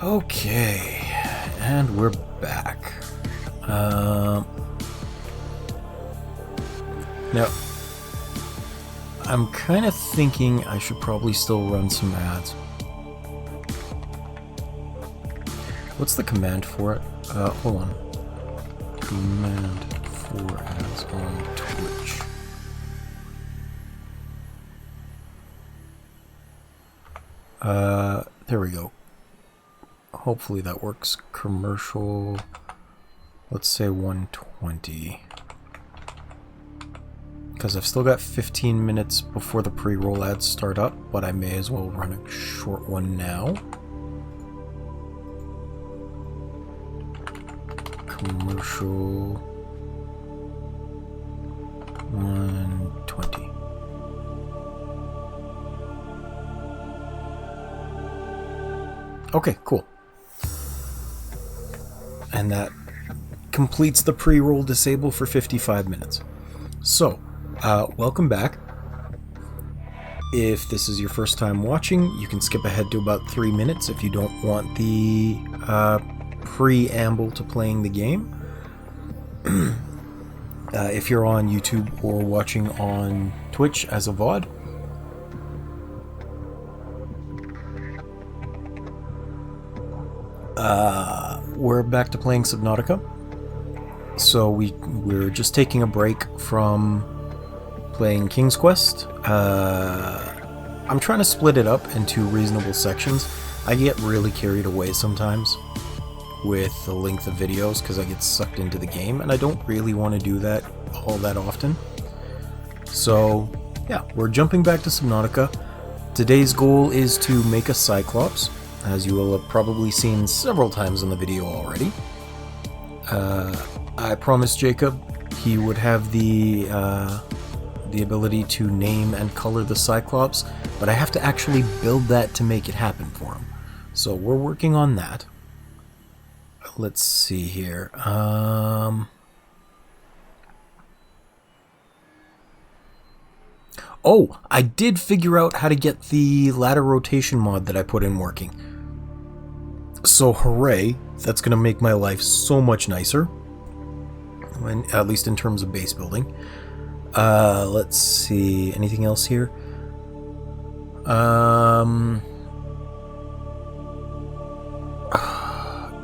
Okay, and we're back. Now, I'm kind of thinking I should probably still run some ads. What's the command for it? Hold on. Command for ads on Twitch. There we go. Hopefully that works. Commercial, let's say 120. Because I've still got 15 minutes before the pre-roll ads start up, but I may as well run a short one now. Commercial 120. Okay, cool. And that completes the pre-roll disable for 55 minutes. So, welcome back. If this is your first time watching, you can skip ahead to about 3 minutes if you don't want the preamble to playing the game. If you're on YouTube or watching on Twitch as a VOD, we're back to playing Subnautica. So we're just taking a break from playing King's Quest. I'm trying to split it up into reasonable sections. I get really carried away sometimes with the length of videos because I get sucked into the game, and I don't really want to do that all that often. So yeah, we're jumping back to Subnautica. Today's goal is to make a Cyclops, as you will have probably seen several times in the video already. I promised Jacob he would have the ability to name and color the Cyclops, but I have to actually build that to make it happen for him. So we're working on that. Let's see here. Oh, I did figure out how to get the ladder rotation mod that I put in working. So hooray, that's going to make my life so much nicer, when, at least in terms of base building. Let's see, anything else here?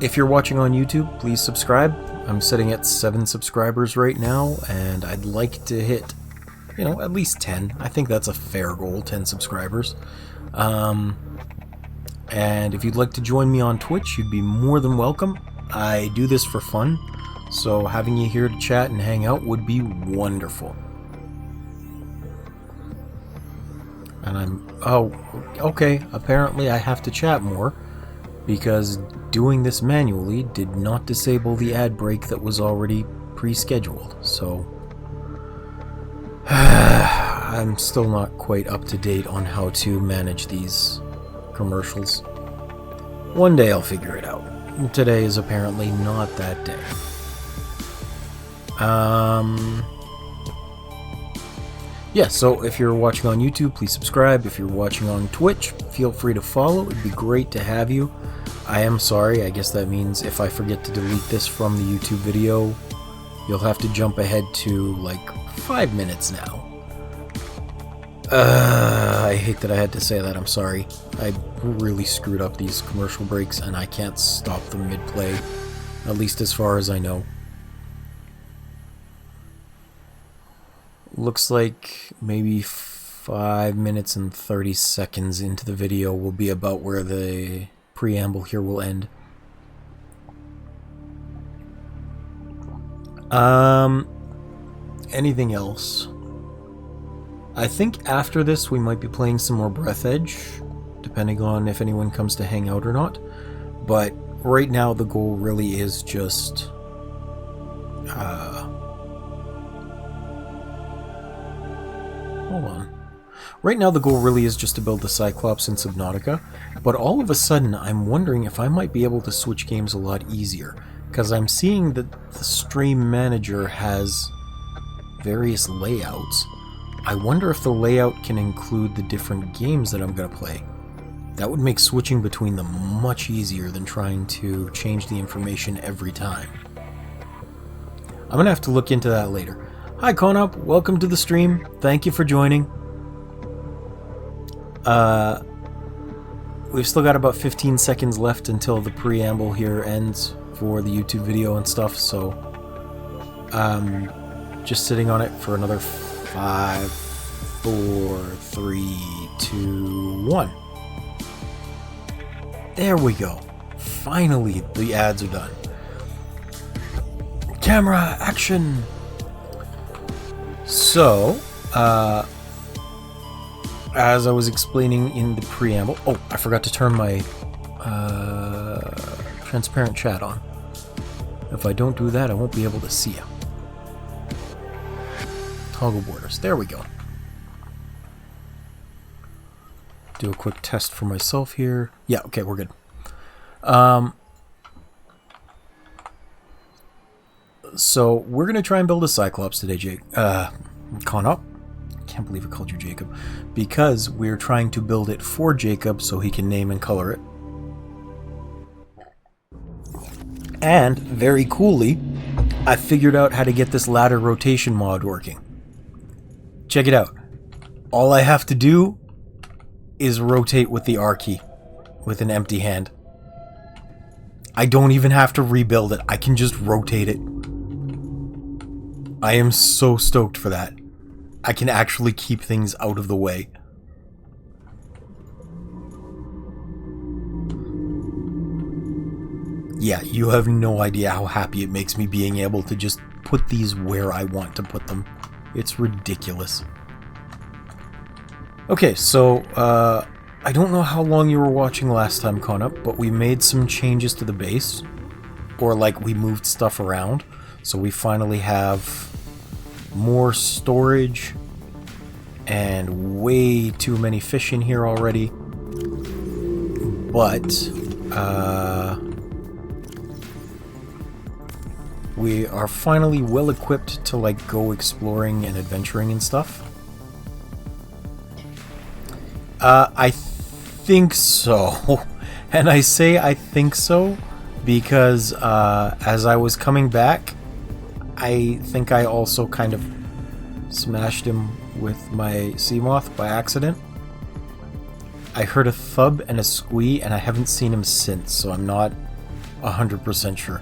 If you're watching on YouTube, please subscribe. I'm sitting at 7 subscribers right now, and I'd like to hit, you know, at least 10. I think that's a fair goal, 10 subscribers. And if you'd like to join me on Twitch, you'd be more than welcome. I do this for fun, so having you here to chat and hang out would be wonderful. And oh, okay, apparently I have to chat more, because doing this manually did not disable the ad break that was already pre-scheduled, so I'm still not quite up to date on how to manage these commercials. One day I'll figure it out. Today is apparently not that day. Yeah, so if you're watching on YouTube, please subscribe. If you're watching on Twitch, feel free to follow. It'd be great to have you. I am sorry, I guess that means if I forget to delete this from the YouTube video, you'll have to jump ahead to like 5 minutes now. I hate that I had to say that, I'm sorry. I really screwed up these commercial breaks and I can't stop them mid-play, at least as far as I know. Looks like maybe 5 minutes and 30 seconds into the video will be about where the preamble here will end. Anything else? I think after this we might be playing some more Breath Edge, depending on if anyone comes to hang out or not. But right now the goal really is just hold on. Right now the goal really is just to build the Cyclops in Subnautica, but all of a sudden I'm wondering if I might be able to switch games a lot easier, because I'm seeing that the stream manager has various layouts. I wonder if the layout can include the different games that I'm going to play. That would make switching between them much easier than trying to change the information every time. I'm gonna have to look into that later. Hi Conop, welcome to the stream. Thank you for joining. We've still got about 15 seconds left until the preamble here ends for the YouTube video and stuff, so just sitting on it for another 5, 4, 3, 2, 1. There we go. Finally, the ads are done. Camera action! So, as I was explaining in the preamble... Oh, I forgot to turn my transparent chat on. If I don't do that, I won't be able to see you. Toggle borders. There we go. Do a quick test for myself here. Yeah, okay, we're good. So, we're going to try and build a Cyclops today, Conop. Can't believe I called you Jacob. Because we're trying to build it for Jacob so he can name and color it. And, very coolly, I figured out how to get this ladder rotation mod working. Check it out. All I have to do is rotate with the R key with an empty hand. I don't even have to rebuild it. I can just rotate it. I am so stoked for that. I can actually keep things out of the way. Yeah, you have no idea how happy it makes me being able to just put these where I want to put them. It's ridiculous. Okay, so, I don't know how long you were watching last time, Conop, but we made some changes to the base. Or, like, we moved stuff around. So we finally have more storage and way too many fish in here already. But, we are finally well equipped to, like, go exploring and adventuring and stuff. I think so. And I say I think so because as I was coming back, I think I also kind of smashed him with my sea moth by accident. I heard a thub and a squee and I haven't seen him since, so I'm not 100% sure.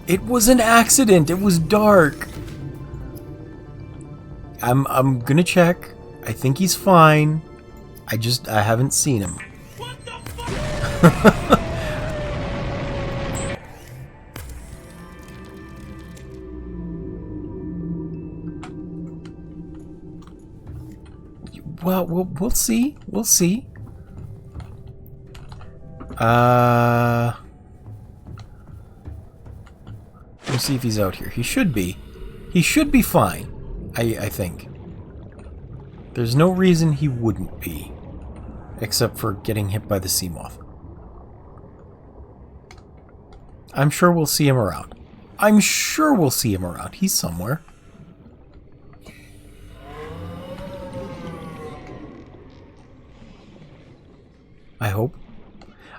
It was an accident! It was dark! I'm gonna check. I think he's fine. I haven't seen him. What the fuck? Well, we'll see. We'll see. We'll see if he's out here. He should be. He should be fine, I think. There's no reason he wouldn't be. Except for getting hit by the sea moth. I'm sure we'll see him around. I'm sure we'll see him around. He's somewhere. I hope.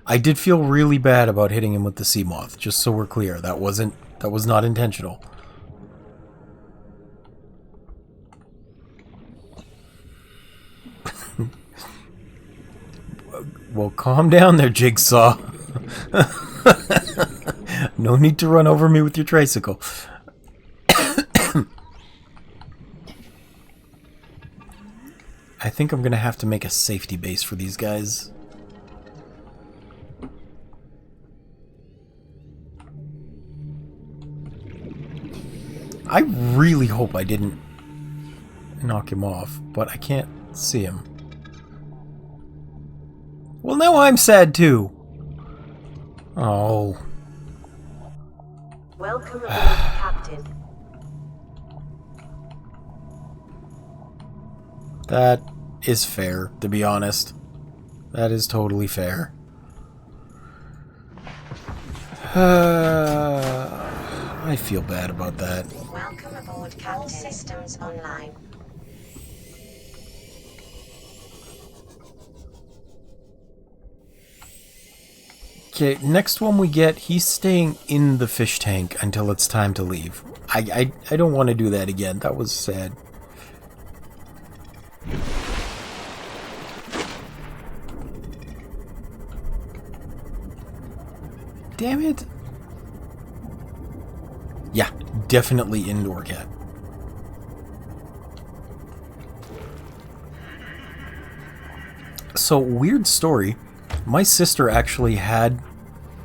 I did feel really bad about hitting him with the sea moth, just so we're clear. That was not intentional. Well, calm down there, Jigsaw. No need to run over me with your tricycle. I think I'm gonna have to make a safety base for these guys. I really hope I didn't knock him off, but I can't see him. Well, now I'm sad too. Oh. Welcome aboard, Captain. That is fair, to be honest. That is totally fair. I feel bad about that. Welcome aboard, Captain. All systems online. Okay, next one we get, he's staying in the fish tank until it's time to leave. I don't want to do that again. That was sad. Damn it. Yeah, definitely indoor cat. So, weird story. My sister actually had,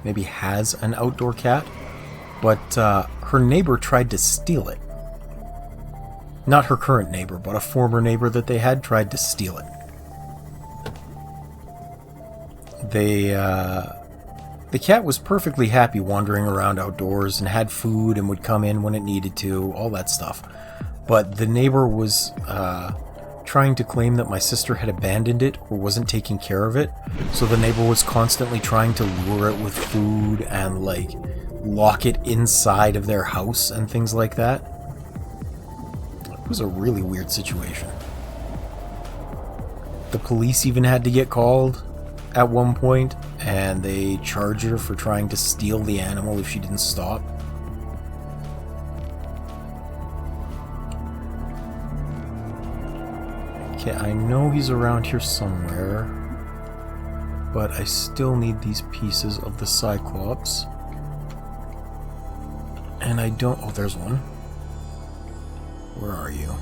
maybe has, an outdoor cat, but her neighbor tried to steal it. Not her current neighbor, but a former neighbor that they had tried to steal it. The cat was perfectly happy wandering around outdoors and had food and would come in when it needed to, all that stuff. But the neighbor was trying to claim that my sister had abandoned it or wasn't taking care of it. So the neighbor was constantly trying to lure it with food and like lock it inside of their house and things like that. It was a really weird situation. The police even had to get called at one point, and they charged her for trying to steal the animal if she didn't stop. Okay, I know he's around here somewhere, but I still need these pieces of the Cyclops. And I don't... Oh, there's one. Where are you?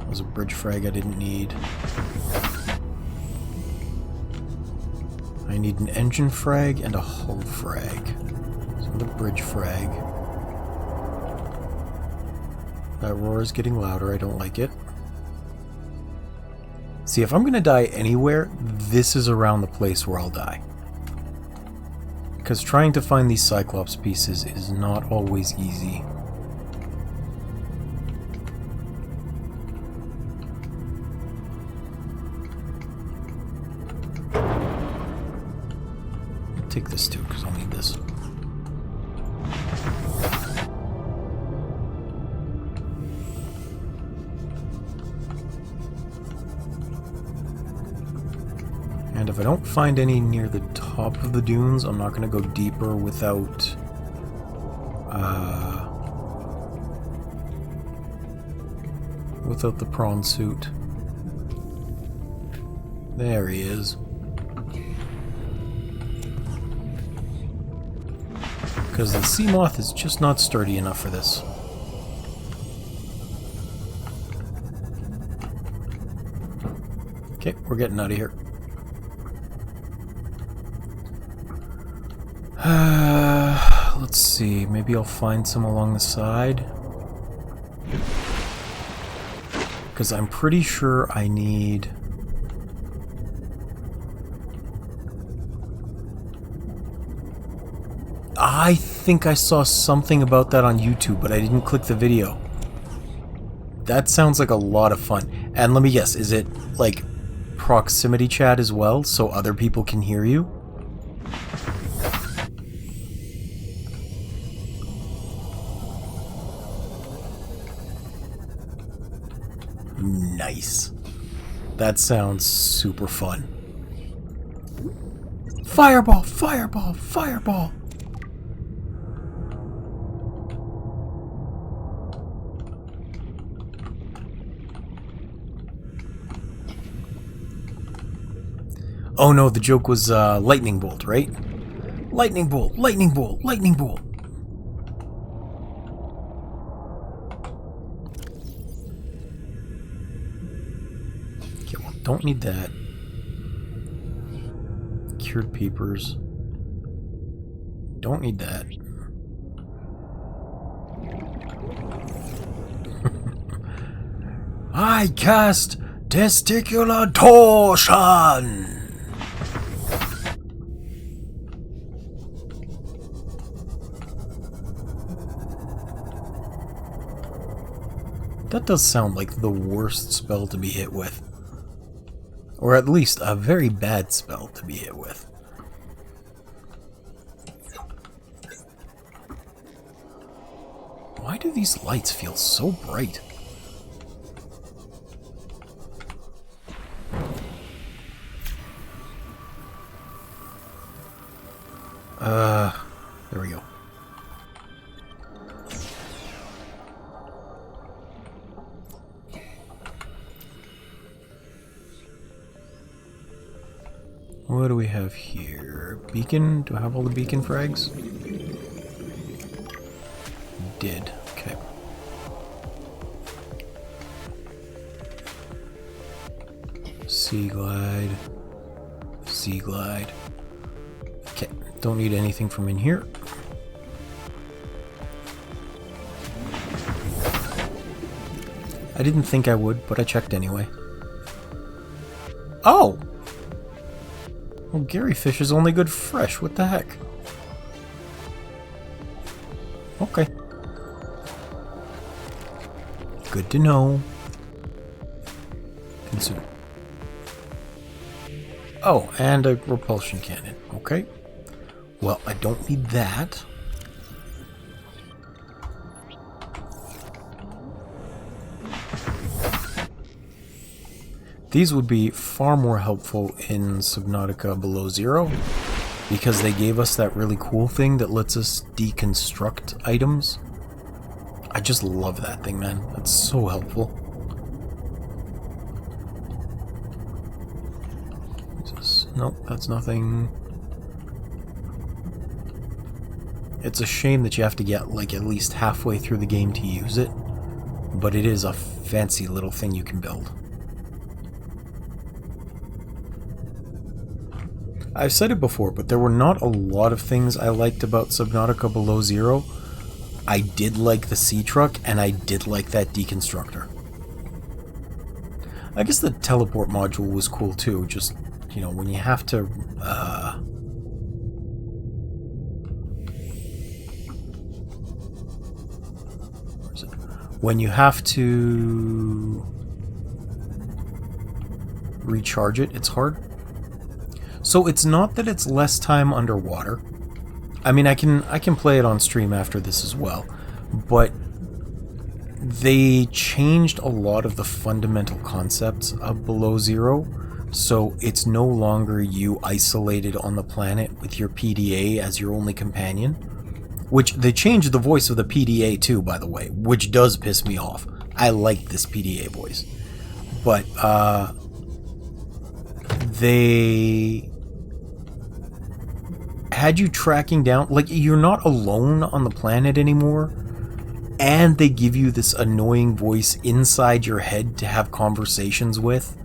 That was a bridge frag I didn't need. I need an engine frag and a hull frag. So the bridge frag. That roar is getting louder, I don't like it. See, if I'm gonna die anywhere, this is around the place where I'll die. Because trying to find these Cyclops pieces is not always easy. I'll take this too, because I'll need this. And if I don't find any near the top of the dunes, I'm not going to go deeper without the prawn suit. There he is. Because the sea moth is just not sturdy enough for this. Okay, we're getting out of here. Let's see, maybe I'll find some along the side. Because I'm pretty sure I need... I think I saw something about that on YouTube, but I didn't click the video. That sounds like a lot of fun. And let me guess, is it like proximity chat as well, so other people can hear you? Nice. That sounds super fun. Fireball! Fireball! Fireball! Oh no, the joke was lightning bolt, right? Lightning bolt! Lightning bolt! Lightning bolt! Don't need that. Cured peepers. Don't need that. I cast testicular torsion. That does sound like the worst spell to be hit with. Or at least a very bad spell to be hit with. Why do these lights feel so bright? What do we have here? Beacon? Do I have all the beacon frags? Did. Okay. Sea glide. Sea glide. Okay. Don't need anything from in here. I didn't think I would, but I checked anyway. Oh! Well, Gary fish is only good fresh. What the heck? Okay. Good to know. Consume. Oh, and a repulsion cannon. Okay. Well, I don't need that. These would be far more helpful in Subnautica Below Zero, because they gave us that really cool thing that lets us deconstruct items. I just love that thing, man. That's so helpful. Nope, that's nothing. It's a shame that you have to get like at least halfway through the game to use it, but it is a fancy little thing you can build. I've said it before, but there were not a lot of things I liked about Subnautica Below Zero. I did like the sea truck, and I did like that deconstructor. I guess the teleport module was cool too, just, you know, when you have to, where is it? When you have to recharge it, it's hard. So it's not that it's less time underwater. I mean, I can play it on stream after this as well, but they changed a lot of the fundamental concepts of Below Zero, so it's no longer you isolated on the planet with your PDA as your only companion, which they changed the voice of the PDA too, by the way, which does piss me off. I like this PDA voice, but they had you tracking down, like, you're not alone on the planet anymore, and they give you this annoying voice inside your head to have conversations with,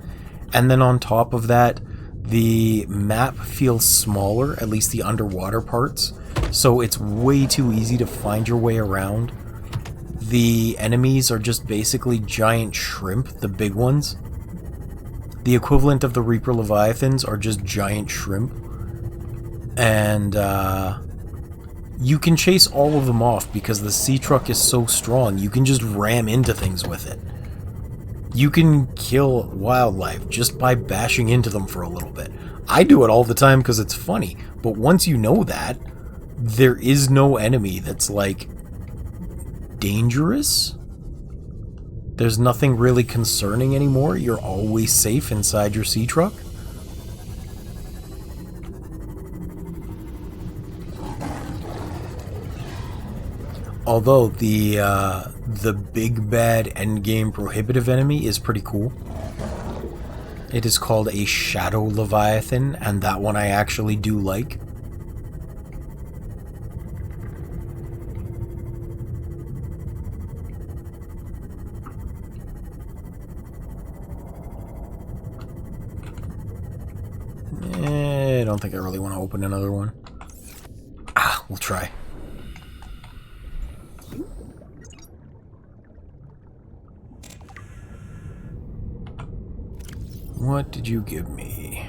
and then on top of that, the map feels smaller, at least the underwater parts, so it's way too easy to find your way around. The enemies are just basically giant shrimp, the big ones. The equivalent of the Reaper Leviathans are just giant shrimp. And you can chase all of them off because the sea truck is so strong, you can just ram into things with it. You can kill wildlife just by bashing into them for a little bit. I do it all the time because it's funny, but once you know that, there is no enemy that's like dangerous. There's nothing really concerning anymore. You're always safe inside your sea truck. Although the big bad endgame prohibitive enemy is pretty cool. It is called a Shadow Leviathan, and that one I actually do like. I don't think I really want to open another one. We'll try. What did you give me?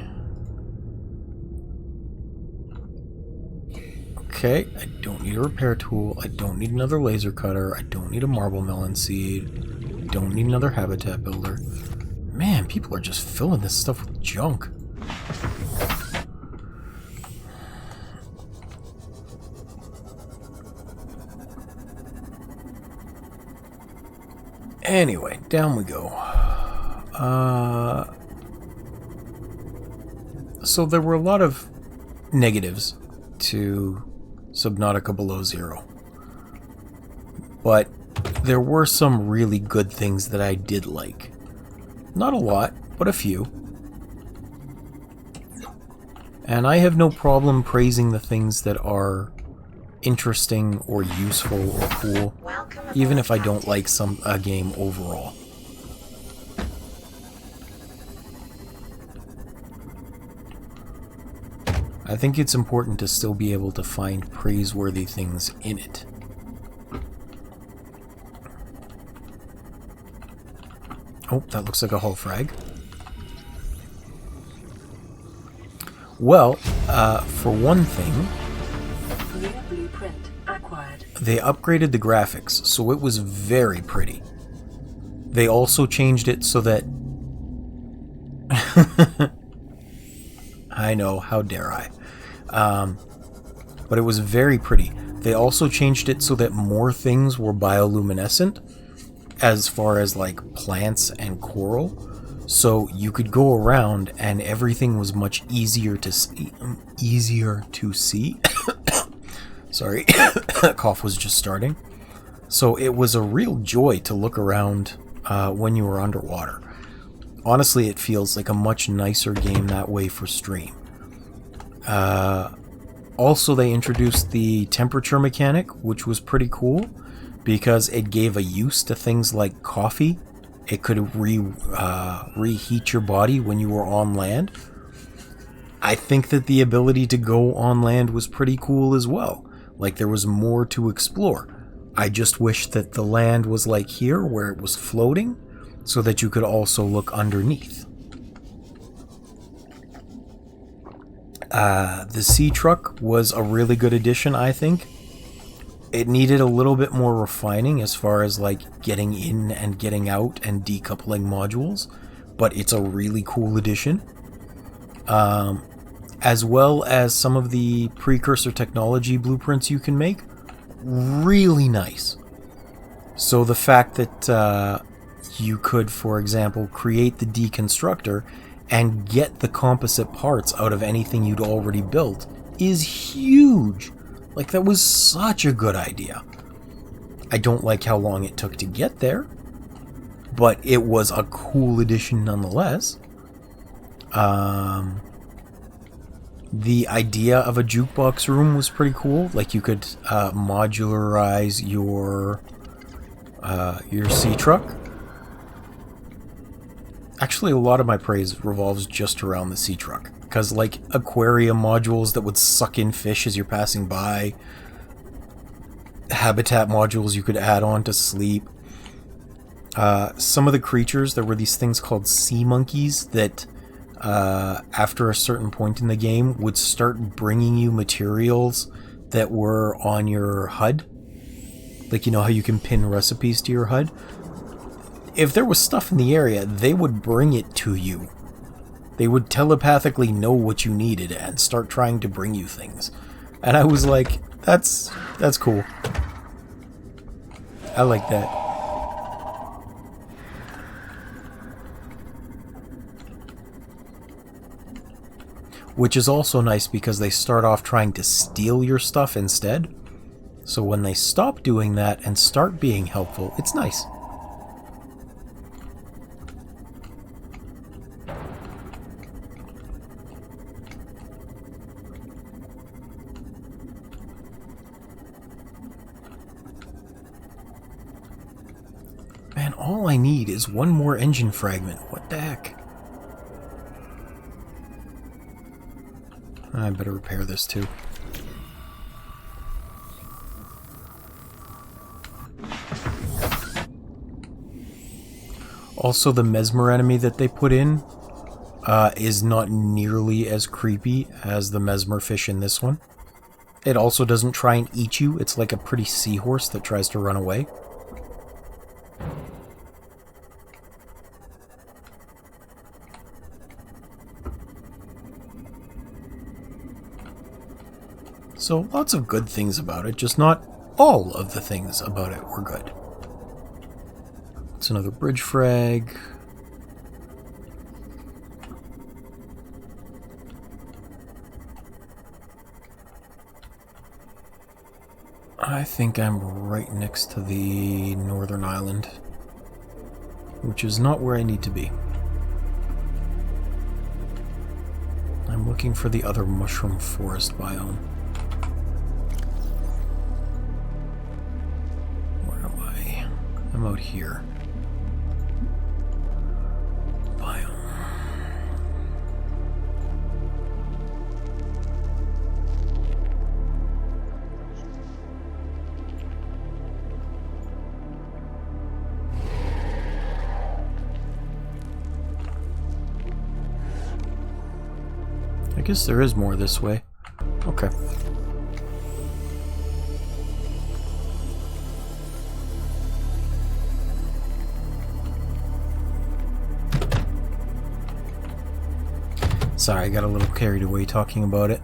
Okay, I don't need a repair tool. I don't need another laser cutter. I don't need a marble melon seed. I don't need another habitat builder. Man, people are just filling this stuff with junk. Anyway, down we go. So there were a lot of negatives to Subnautica Below Zero, but there were some really good things that I did like. Not a lot, but a few. And I have no problem praising the things that are interesting or useful or cool, even if I don't like a game overall. I think it's important to still be able to find praiseworthy things in it. Oh, that looks like a hull frag. Well, for one thing, New blueprint acquired. they upgraded the graphics, so it was very pretty. They also changed it so that... I know, how dare I. But it was very pretty. They also changed it so that more things were bioluminescent, as far as like plants and coral. So you could go around and everything was much easier to see. Sorry, that cough was just starting. So it was a real joy to look around when you were underwater. Honestly, it feels like a much nicer game that way for stream. Also, they introduced the temperature mechanic, which was pretty cool, because it gave a use to things like coffee. It could reheat your body when you were on land. I think that the ability to go on land was pretty cool as well. Like, there was more to explore. I just wish that the land was like here, where it was floating, so that you could also look underneath. The sea truck was a really good addition, I think. It needed a little bit more refining as far as like getting in and getting out and decoupling modules, but it's a really cool addition. As well as some of the precursor technology blueprints you can make. Really nice. So the fact that you could, for example, create the deconstructor and get the composite parts out of anything you'd already built is huge. Like, that was such a good idea. I don't like how long it took to get there, but it was a cool addition nonetheless. The idea of a jukebox room was pretty cool. Like, you could modularize your sea truck. Actually, a lot of my praise revolves just around the sea truck. Because, like, aquarium modules that would suck in fish as you're passing by. Habitat modules you could add on to sleep. Some of the creatures, there were these things called sea monkeys that, after a certain point in the game, would start bringing you materials that were on your HUD. Like, you know how you can pin recipes to your HUD? If there was stuff in the area, they would bring it to you. They would telepathically know what you needed and start trying to bring you things. And I was like, that's cool. I like that. Which is also nice because they start off trying to steal your stuff instead. So when they stop doing that and start being helpful, it's nice. Man, all I need is one more engine fragment. What the heck? I better repair this too. Also, the mesmer enemy that they put in is not nearly as creepy as the mesmer fish in this one. It also doesn't try and eat you. It's like a pretty seahorse that tries to run away. So, lots of good things about it, just not all of the things about it were good. It's another bridge frag. I think I'm right next to the northern island, which is not where I need to be. I'm looking for the other mushroom forest biome. Where am I? I'm out here. Biome. I guess there is more this way. Okay. Sorry, I got a little carried away talking about it.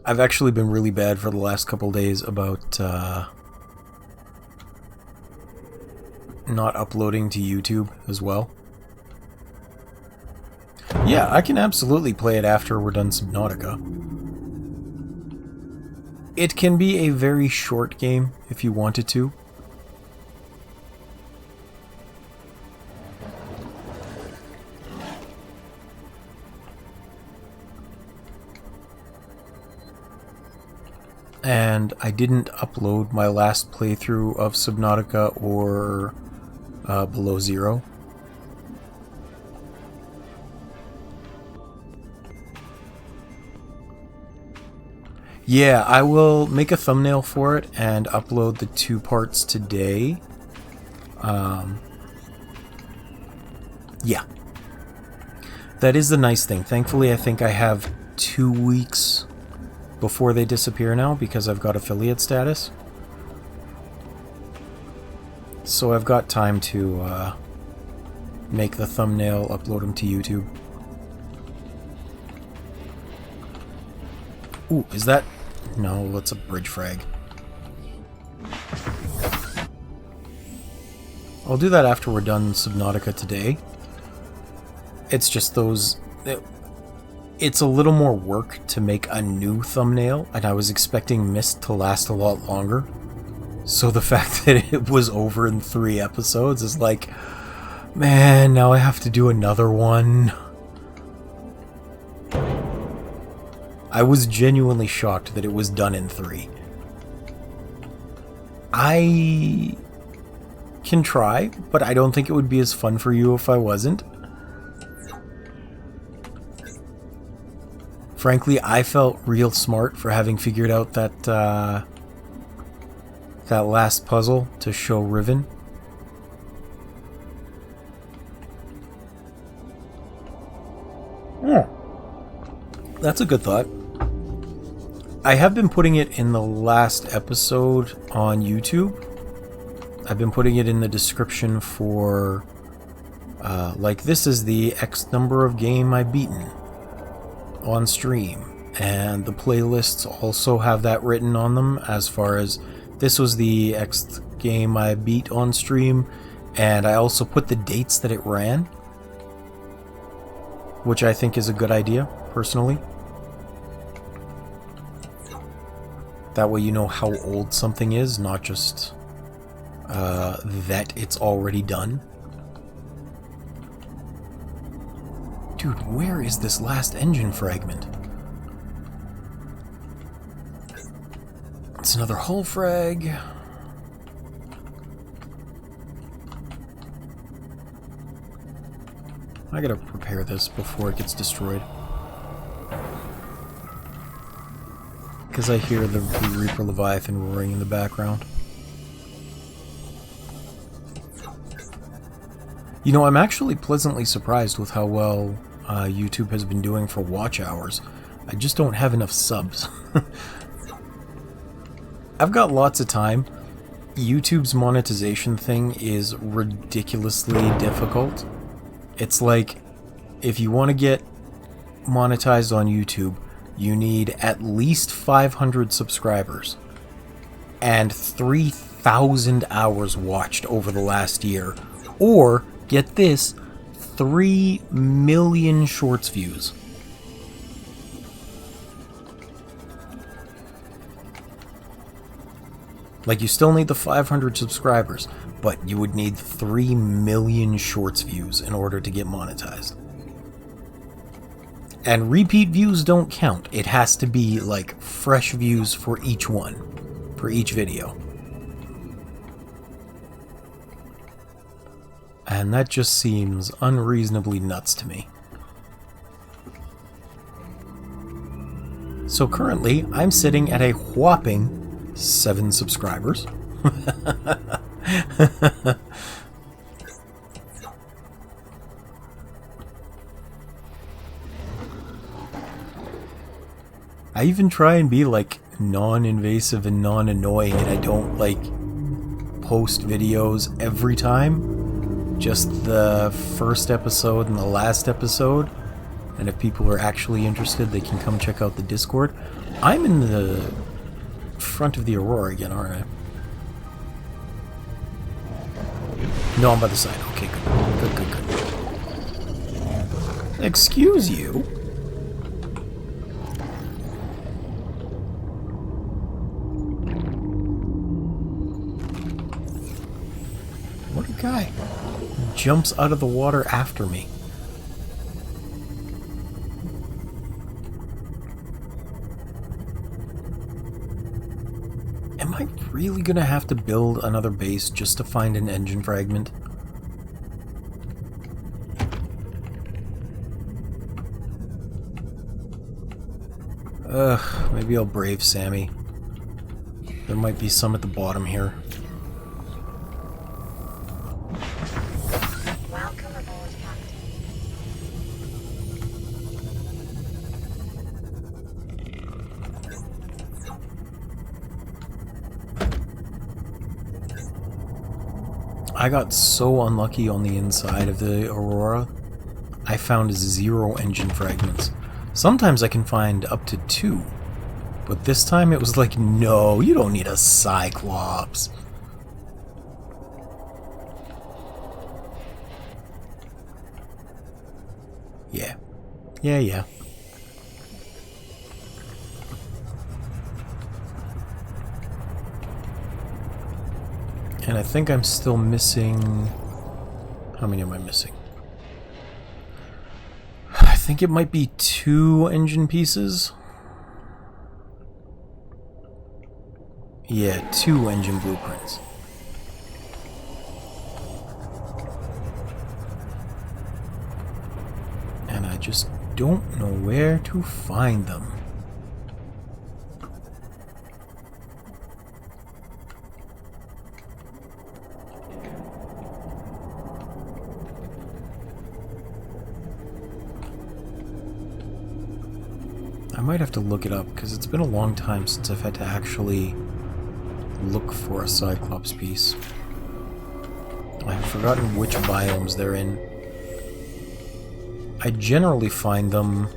I've actually been really bad for the last couple days about not uploading to YouTube as well. Yeah, I can absolutely play it after we're done Subnautica. It can be a very short game if you wanted to. And I didn't upload my last playthrough of Subnautica or Below Zero. Yeah, I will make a thumbnail for it and upload the 2 parts today. Yeah. That is the nice thing. Thankfully, I think I have 2 weeks before they disappear now because I've got affiliate status. So I've got time to make the thumbnail, upload them to YouTube. Ooh, is that... No, that's a bridge frag. I'll do that after we're done Subnautica today. It's just those... It's a little more work to make a new thumbnail, and I was expecting Mist to last a lot longer. So the fact that it was over in 3 episodes is like, man, now I have to do another one. I was genuinely shocked that it was done in 3. I can try, but I don't think it would be as fun for you if I wasn't. Frankly, I felt real smart for having figured out that that last puzzle to show Riven. Yeah. That's a good thought. I have been putting it in the last episode on YouTube. I've been putting it in the description for, like, this is the X number of game I've beaten on stream. And the playlists also have that written on them as far as this was the X game I beat on stream. And I also put the dates that it ran, which I think is a good idea, personally. That way you know how old something is, not just that it's already done. Dude, where is this last engine fragment? It's another hull frag. I gotta prepare this before it gets destroyed. Because I hear the Reaper Leviathan roaring in the background. You know, I'm actually pleasantly surprised with how well YouTube has been doing for watch hours. I just don't have enough subs. I've got lots of time. YouTube's monetization thing is ridiculously difficult. It's like, if you want to get monetized on YouTube, you need at least 500 subscribers and 3,000 hours watched over the last year, or, get this, 3 million shorts views. Like, you still need the 500 subscribers, but you would need 3 million shorts views in order to get monetized. And repeat views don't count. It has to be, like, fresh views for each one, for each video. And that just seems unreasonably nuts to me. So currently, I'm sitting at a whopping 7 subscribers. I even try and be like non-invasive and non-annoying, and I don't like post videos every time. Just the first episode and the last episode. And if people are actually interested, they can come check out the Discord. I'm in the front of the Aurora again, aren't I? No, I'm by the side. Okay, good. Good. Excuse you? What a guy. Jumps out of the water after me. Am I really gonna have to build another base just to find an engine fragment? Maybe I'll brave Sammy. There might be some at the bottom here. Welcome aboard, Captain. I got so unlucky on the inside of the Aurora. I found 0 engine fragments. Sometimes I can find up to 2. But this time it was like, no, you don't need a Cyclops. Yeah. Yeah. And I think I'm still missing... How many am I missing? I think it might be 2 engine pieces. Yeah, 2 engine blueprints. And I just don't know where to find them. I might have to look it up, because it's been a long time since I've had to actually look for a Cyclops piece. I've forgotten which biomes they're in. I generally find them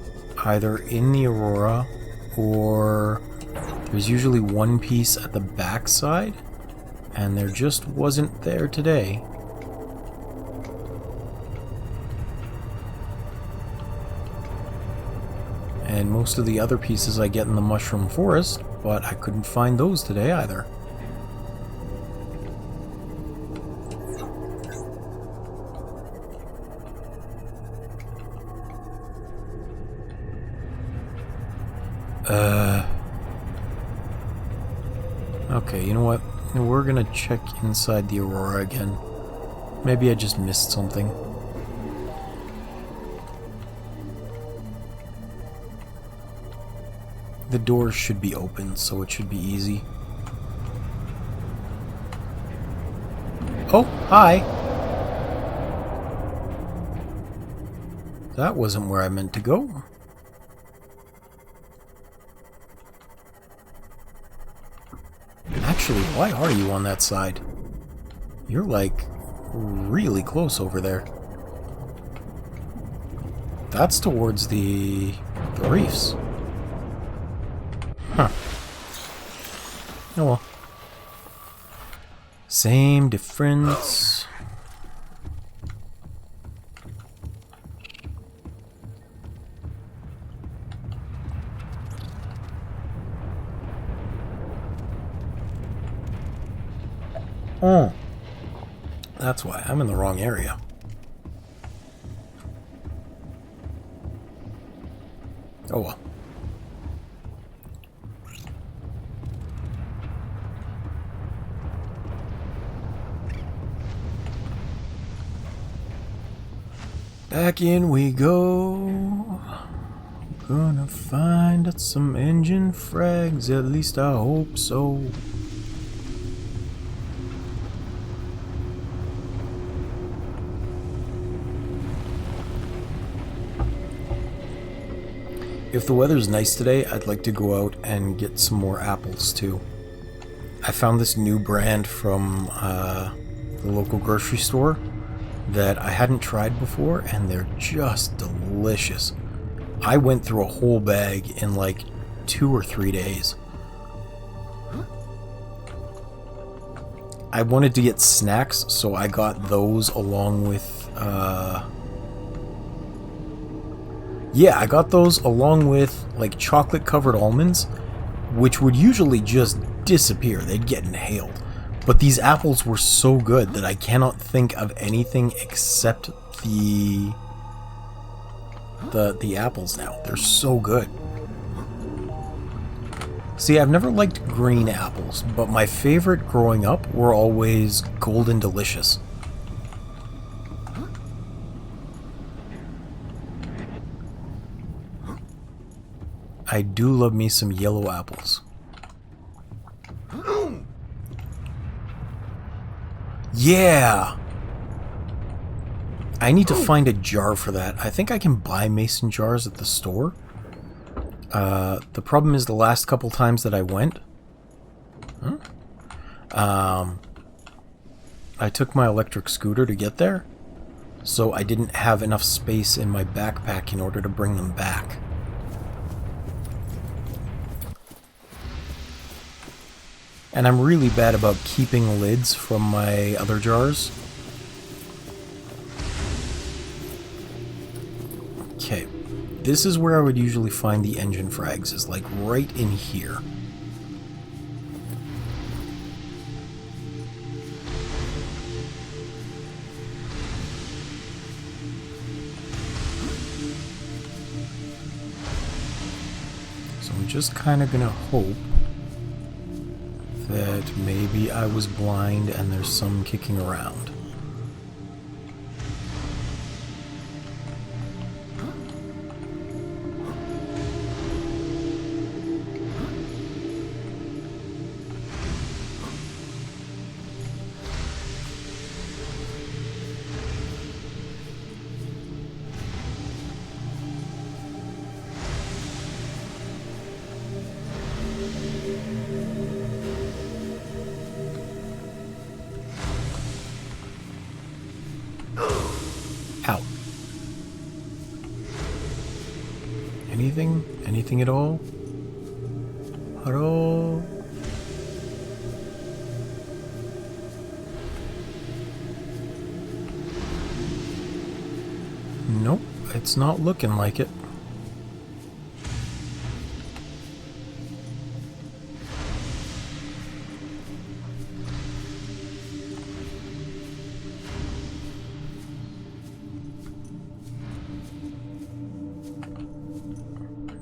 either in the Aurora, or there's usually one piece at the backside, and there just wasn't there today. And most of the other pieces I get in the Mushroom Forest, but I couldn't find those today either. Okay, you know what? We're gonna check inside the Aurora again. Maybe I just missed something. The doors should be open, so it should be easy. Oh, hi! That wasn't where I meant to go. Actually, why are you on that side? You're like really close over there. That's towards the reefs. Huh. Oh well. Same difference. Oh. That's why. I'm in the wrong area. Oh well. Back in we go. Gonna find some engine frags, at least I hope so. If the weather's nice today, I'd like to go out and get some more apples too. I found this new brand from the local grocery store that I hadn't tried before, and they're just delicious. I went through a whole bag in like 2 or 3 days. I wanted to get snacks, so I got those along with yeah, I got those along with like chocolate covered almonds, which would usually just disappear. They'd get inhaled. But these apples were so good that I cannot think of anything except the apples now. They're so good. See, I've never liked green apples, but my favorite growing up were always golden delicious. I do love me some yellow apples. Yeah! I need to find a jar for that. I think I can buy mason jars at the store. The problem is the last couple times that I went, I took my electric scooter to get there, so I didn't have enough space in my backpack in order to bring them back. And I'm really bad about keeping lids from my other jars. Okay, this is where I would usually find the engine frags, is like right in here. So I'm just kind of gonna hope that maybe I was blind and there's some kicking around. Ow. Anything? Anything at all? At all? Nope, it's not looking like it.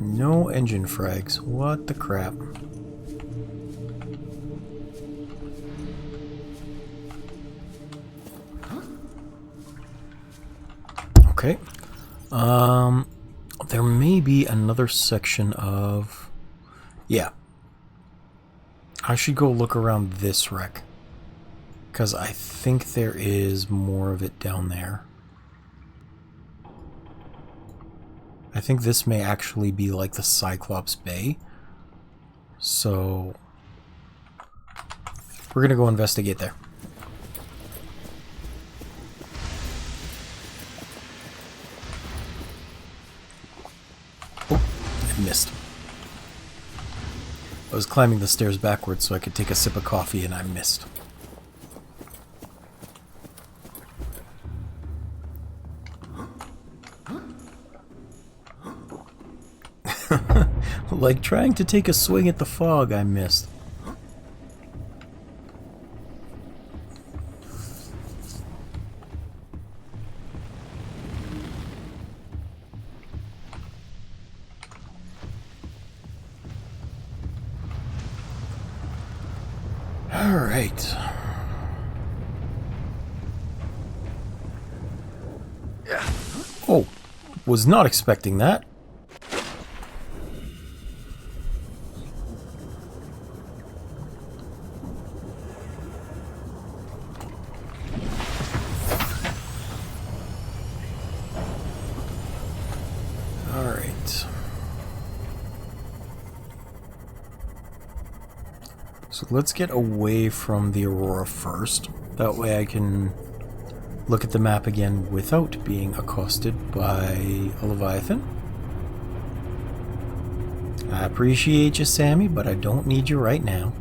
No engine frags. What the crap? Okay. There may be another section of... Yeah. I should go look around this wreck, because I think there is more of it down there. I think this may actually be like the Cyclops Bay. So we're gonna go investigate there. Oh, I missed. I was climbing the stairs backwards so I could take a sip of coffee and I missed. Like trying to take a swing at the fog, I missed. Alright. Oh, was not expecting that. Alright. So let's get away from the Aurora first. That way I can look at the map again without being accosted by a Leviathan. I appreciate you, Sammy, but I don't need you right now.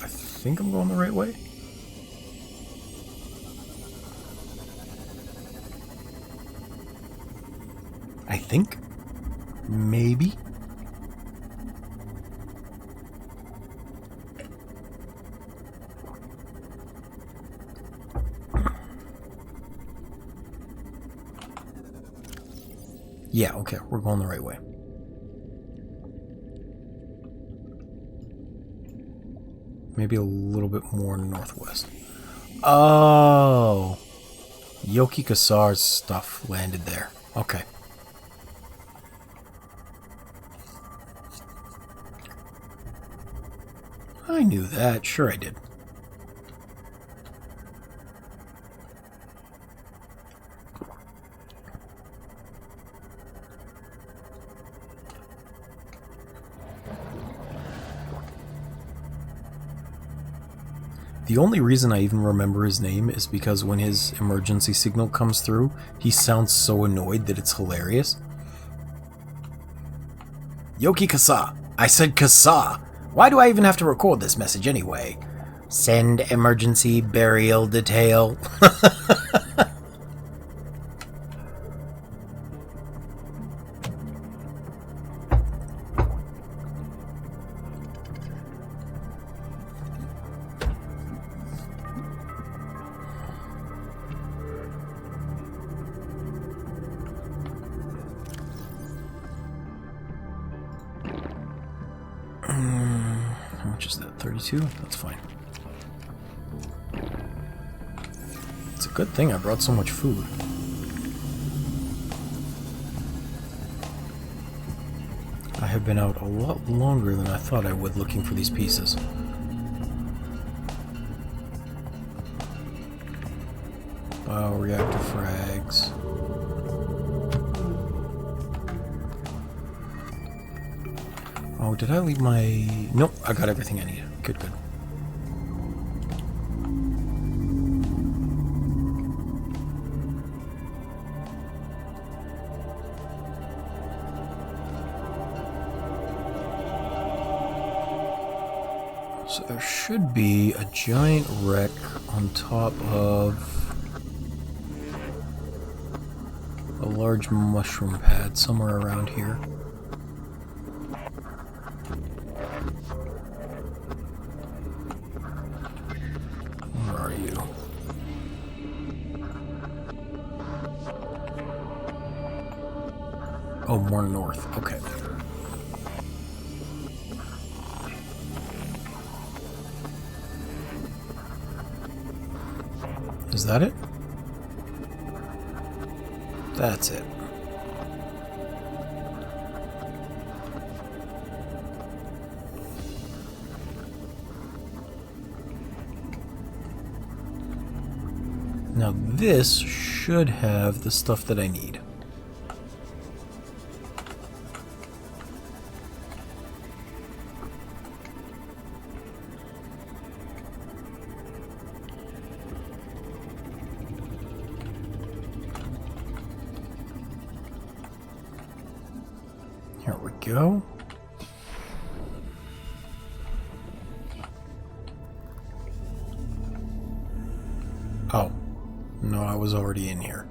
I think I'm going the right way. I think. Maybe. Yeah, okay, we're going the right way. Maybe a little bit more northwest. Oh! Yoki Kasar's stuff landed there. Okay. I knew that. Sure I did. The only reason I even remember his name is because when his emergency signal comes through, he sounds so annoyed that it's hilarious. Yoki Kasa! I said Kasa! Why do I even have to record this message anyway? Send emergency burial detail. How much is that? 32? That's fine. It's a good thing I brought so much food. I have been out a lot longer than I thought I would looking for these pieces. Bioreactor frags. Oh, did I leave my... Nope, I got everything I needed. Good, good. So there should be a giant wreck on top of a large mushroom pad somewhere around here. Oh, more north. Okay. Is that it? That's it. Now this should have the stuff that I need. Here we go. Oh, no, I was already in here.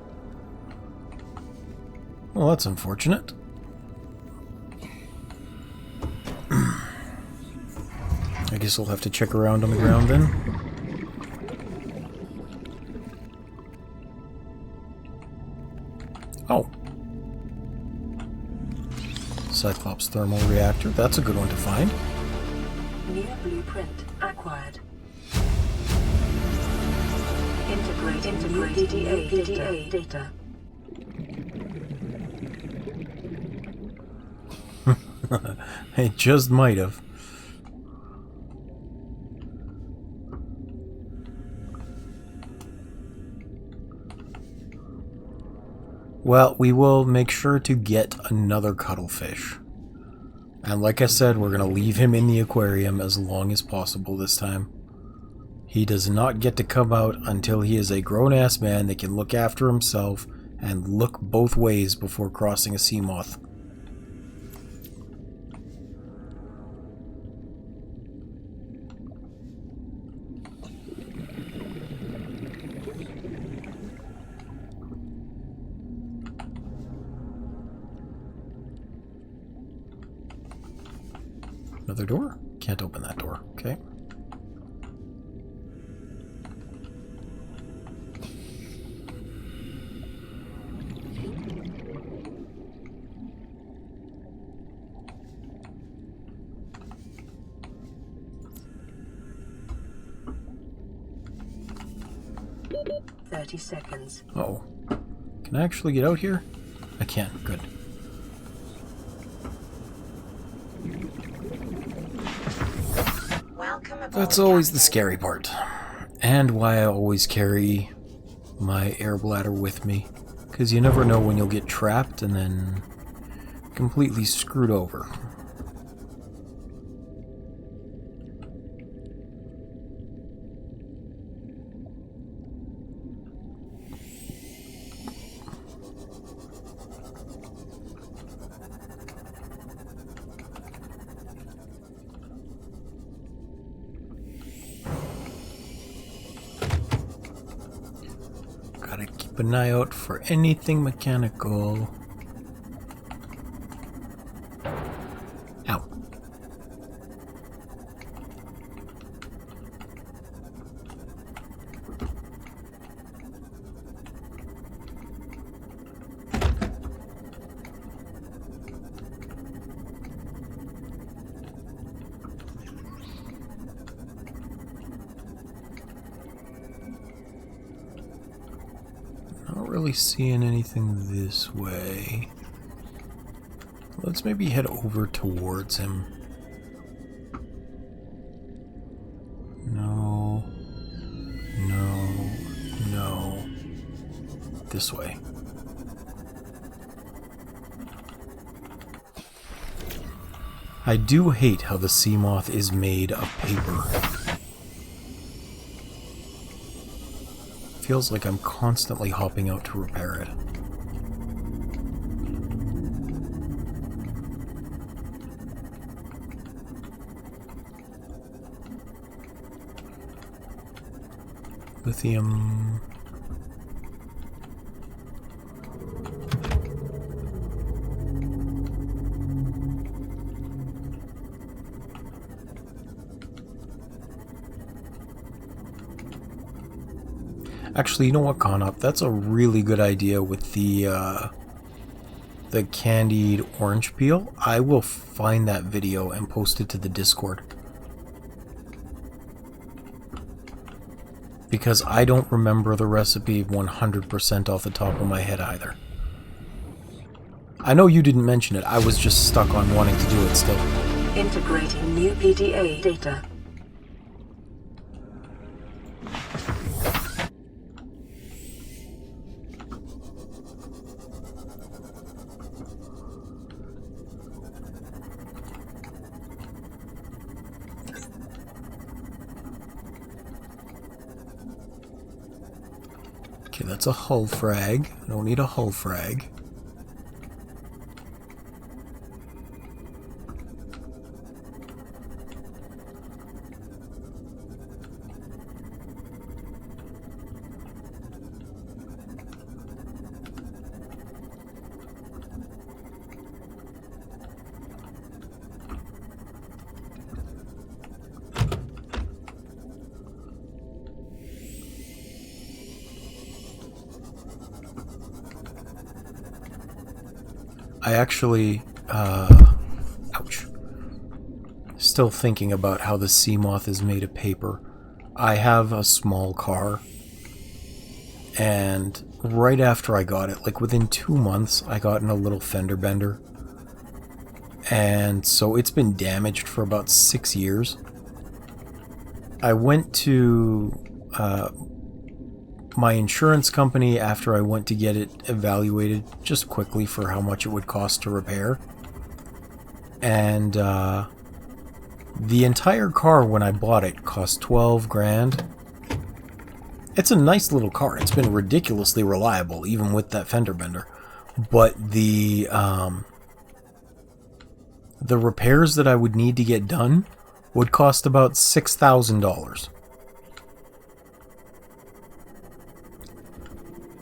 Well, that's unfortunate. I guess we'll have to check around on the ground then. Oh. Cyclops thermal reactor. That's a good one to find. New blueprint acquired. Integrate new PDA data. It just might have. Well, we will make sure to get another cuttlefish. And like I said, we're going to leave him in the aquarium as long as possible this time. He does not get to come out until he is a grown-ass man that can look after himself and look both ways before crossing a sea moth. Another door? Can't open that door. Okay. Seconds. Uh-oh. Can I actually get out here? I can. Good. Welcome aboard, That's always the Captain. scary part. And why I always carry my air bladder with me. Because you never know when you'll get trapped and then completely screwed over. Gotta keep an eye out for anything mechanical. Ow. Not really seeing anything this way. Let's maybe head over towards him. No. No. No. This way. I do hate how the sea moth is made of paper. Feels like I'm constantly hopping out to repair it. Lithium. Actually, you know what, Conop? That's a really good idea with the candied orange peel. I will find that video and post it to the Discord. Because I don't remember the recipe 100% off the top of my head either. I know you didn't mention it, I was just stuck on wanting to do it still. Integrating new PDA data. Okay, that's a hull frag. I don't need a hull frag. I actually, ouch. Still thinking about how the sea moth is made of paper. I have a small car, and right after I got it, like within 2 months, I got in a little fender bender. And so it's been damaged for about 6 years. I went to my insurance company after I went to get it evaluated, just quickly for how much it would cost to repair. And the entire car when I bought it cost 12 grand. It's a nice little car. It's been ridiculously reliable, even with that fender bender. But the repairs that I would need to get done would cost about $6,000.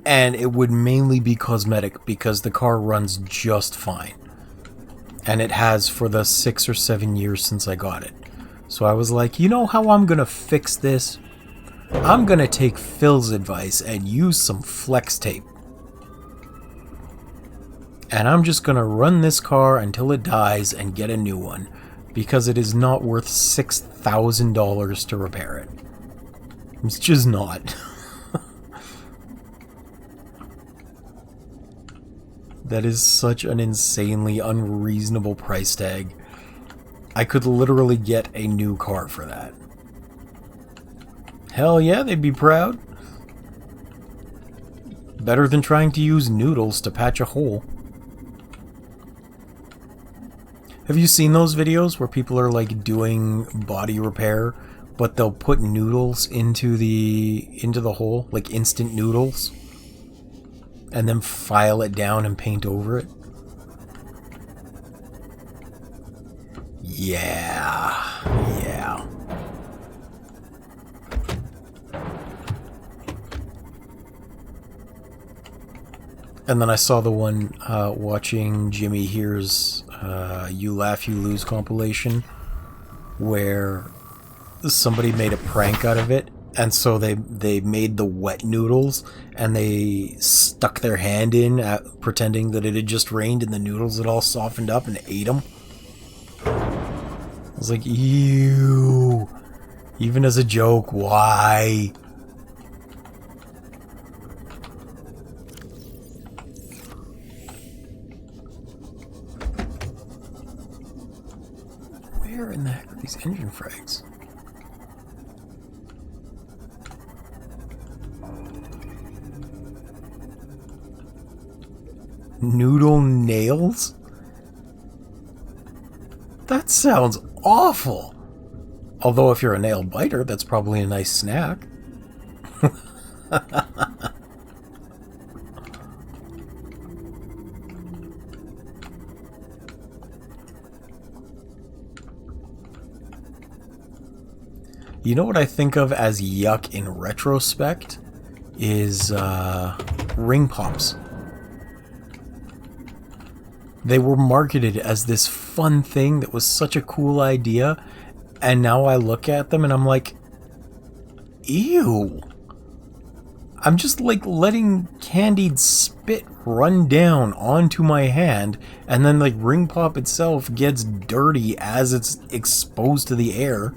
And it would mainly be cosmetic because the car runs just fine. And it has for the 6 or 7 years since I got it. So I was like, you know how I'm gonna fix this? I'm gonna take Phil's advice and use some flex tape. And I'm just gonna run this car until it dies and get a new one, because it is not worth $6,000 to repair it. It's just not. That is such an insanely unreasonable price tag. I could literally get a new car for that. Hell yeah, they'd be proud. Better than trying to use noodles to patch a hole. Have you seen those videos where people are like doing body repair, but they'll put noodles into the hole, like instant noodles, and then file it down and paint over it? Yeah. And then I saw the one watching Jimmy Here's You Laugh, You Lose compilation, where somebody made a prank out of it, and so they made the wet noodles, and they stuck their hand in, pretending that it had just rained, and the noodles had all softened up, and ate them. I was like, ew. Even as a joke, why? Where in the heck are these engine frags? Noodle nails? That sounds awful. Although if you're a nail biter, that's probably a nice snack. You know what I think of as yuck in retrospect? Is ring pops. They were marketed as this fun thing that was such a cool idea, and now I look at them and I'm like, ew. I'm just like letting candied spit run down onto my hand, and then like ring pop itself gets dirty as it's exposed to the air,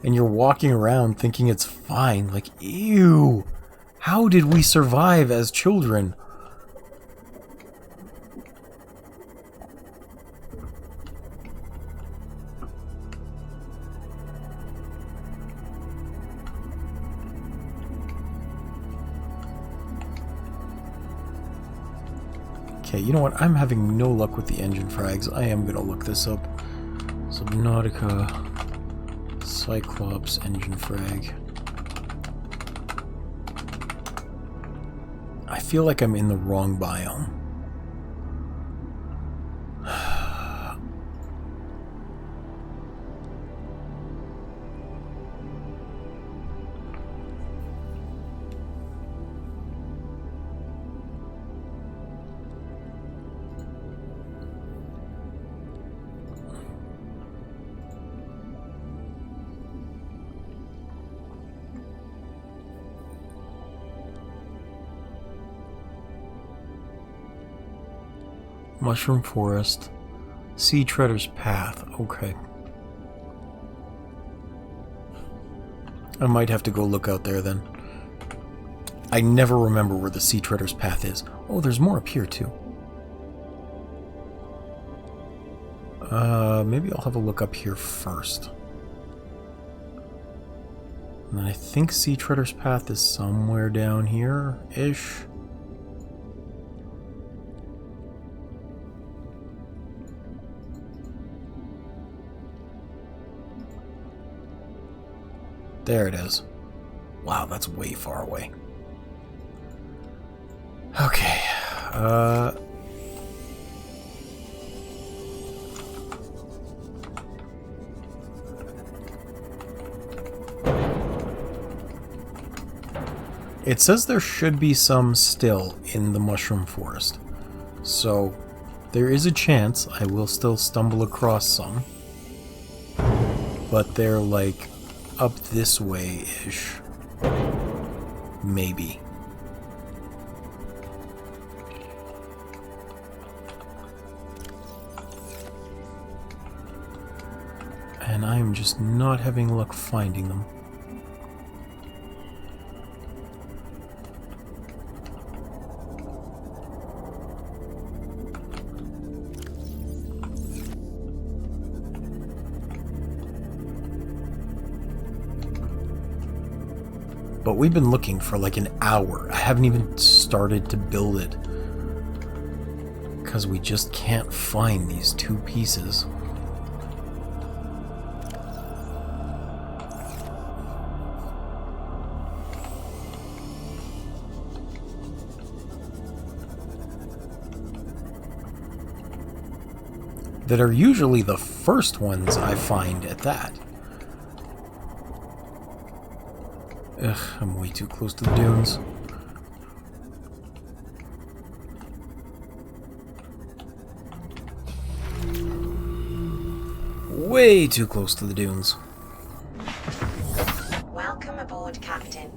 and you're walking around thinking it's fine. Like, ew. How did we survive as children? Okay, you know what? I'm having no luck with the engine frags. I am gonna look this up. Subnautica Cyclops engine frag. I feel like I'm in the wrong biome. Mushroom Forest. Sea Treader's Path. Okay. I might have to go look out there then. I never remember where the Sea Treader's Path is. Oh, there's more up here too. Maybe I'll have a look up here first. And I think Sea Treader's Path is somewhere down here-ish. There it is. Wow, that's way far away. Okay, it says there should be some still in the Mushroom Forest. So, there is a chance I will still stumble across some. But they're like up this way-ish. Maybe. And I am just not having luck finding them. But we've been looking for like an hour. I haven't even started to build it. Because we just can't find these two pieces. That are usually the first ones I find at that. Ugh, I'm way too close to the dunes. Way too close to the dunes. Welcome aboard, Captain.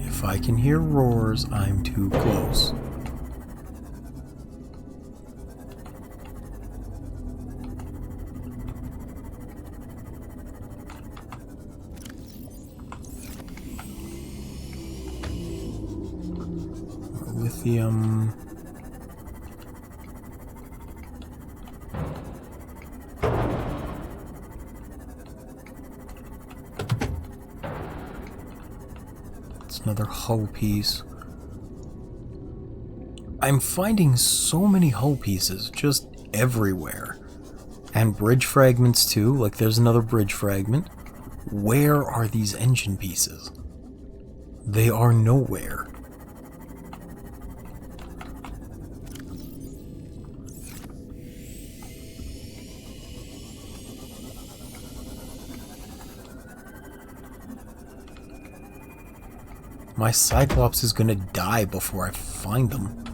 If I can hear roars, I'm too close. Lithium. It's another hull piece. I'm finding so many hull pieces just everywhere. And bridge fragments too, like there's another bridge fragment. Where are these engine pieces? They are nowhere. My Cyclops is gonna die before I find them.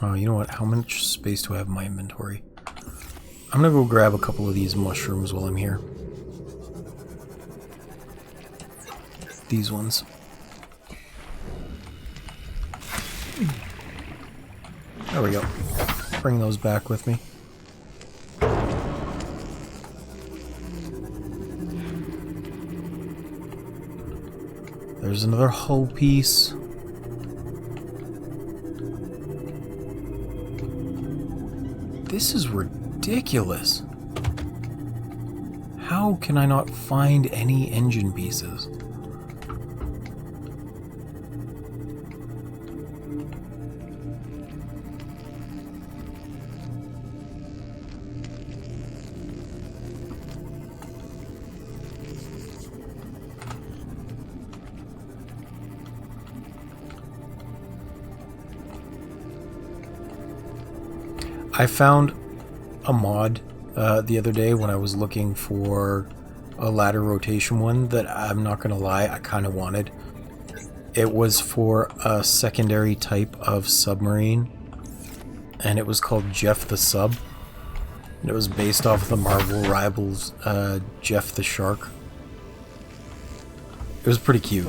Oh, you know what? How much space do I have in my inventory? I'm gonna go grab a couple of these mushrooms while I'm here. These ones. There we go. Bring those back with me. There's another hull piece. This is ridiculous. How can I not find any engine pieces? I found a mod the other day when I was looking for a ladder rotation one that I'm not gonna lie, I kind of wanted. It was for a secondary type of submarine, and it was called Jeff the Sub. And it was based off of the Marvel Rivals Jeff the Shark. It was pretty cute.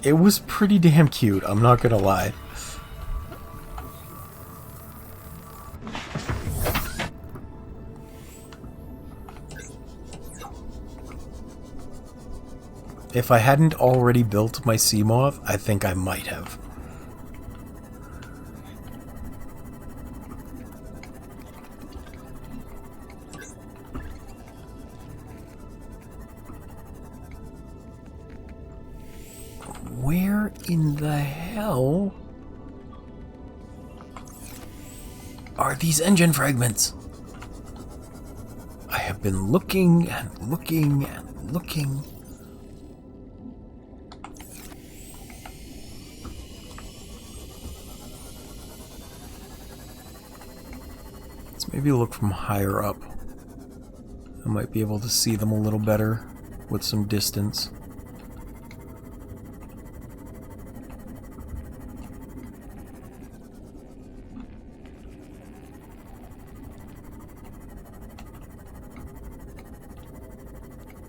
It was pretty damn cute, I'm not gonna lie. If I hadn't already built my Seamoth, I think I might have. Where in the hell are these engine fragments? I have been looking and looking and looking. Let's maybe look from higher up. I might be able to see them a little better with some distance.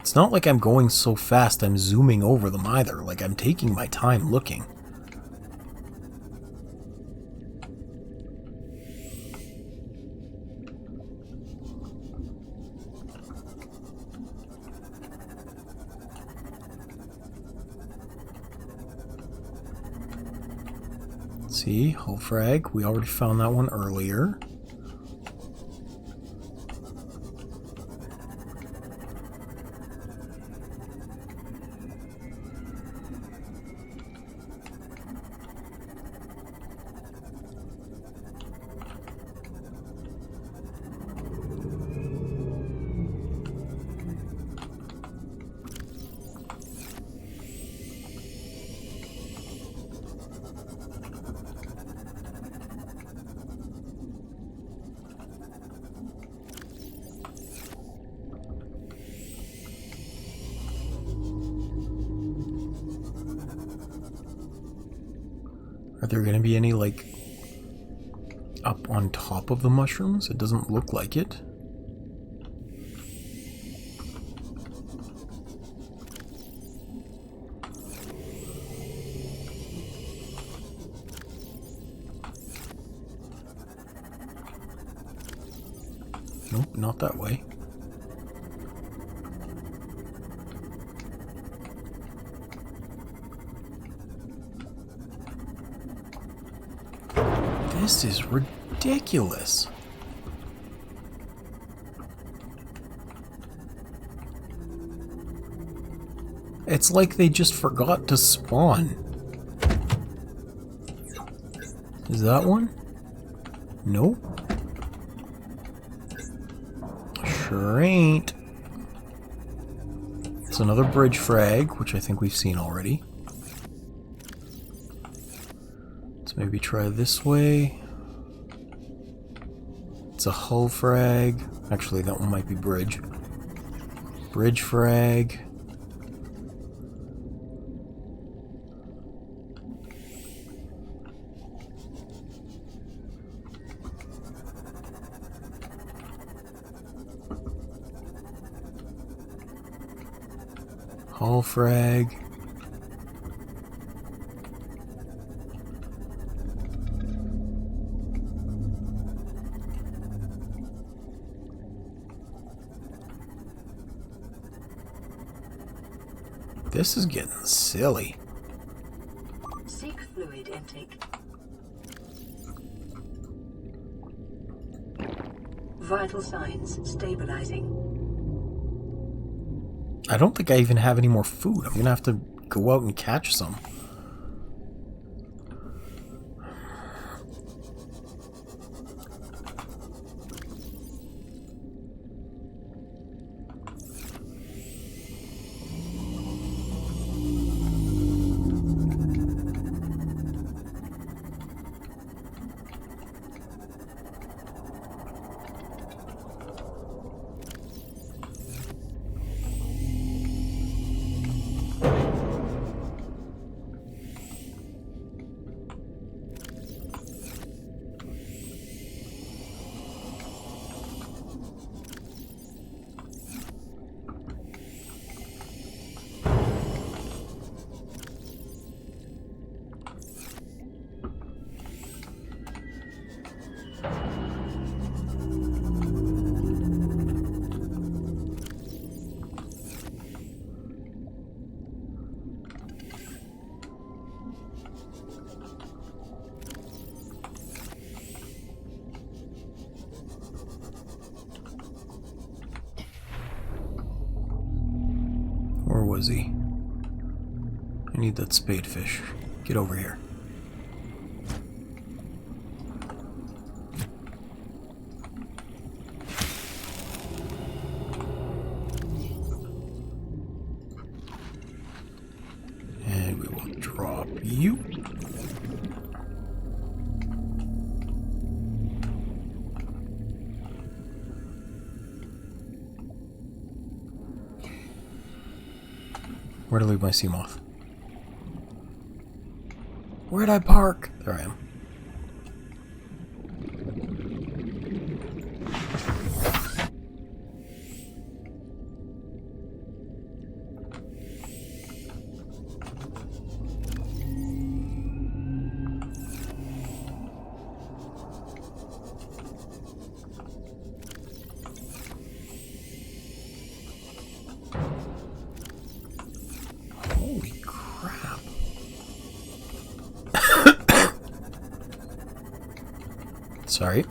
It's not like I'm going so fast I'm zooming over them either, like I'm taking my time looking. See, hull frag, we already found that one earlier. Are there going to be any, like, up on top of the mushrooms? It doesn't look like it. Nope, not that way. This is ridiculous. It's like they just forgot to spawn. Is that one? Nope. Sure ain't. It's another bridge frag, which I think we've seen already. Let's maybe try this way. It's a hull frag. Actually, that one might be bridge. Bridge frag. Hull frag. This is getting silly. Seek fluid intake. Vital signs stabilizing. I don't think I even have any more food. I'm gonna have to go out and catch some. was he? I need that spadefish. Get over here. And we will drop you. Where to leave my sea moth? Where'd I park? There I am. Holy crap. Sorry.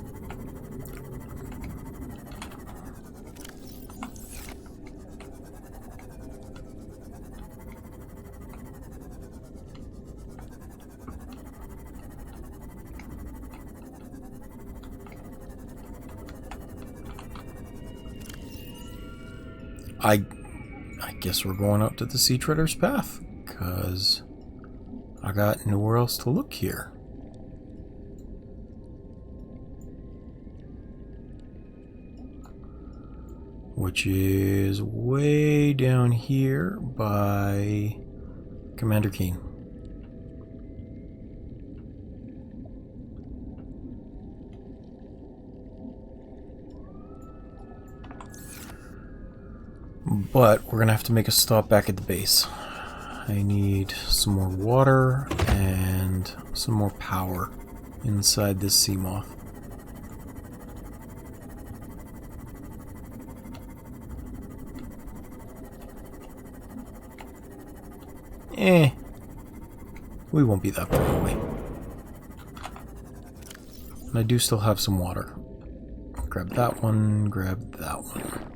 I guess we're going up to the Sea Treader's Path, because I got nowhere else to look here. Which is way down here by Commander Keen. But we're gonna have to make a stop back at the base. I need some more water and some more power inside this sea moth. We won't be that far away. And I do still have some water. Grab that one, grab that one.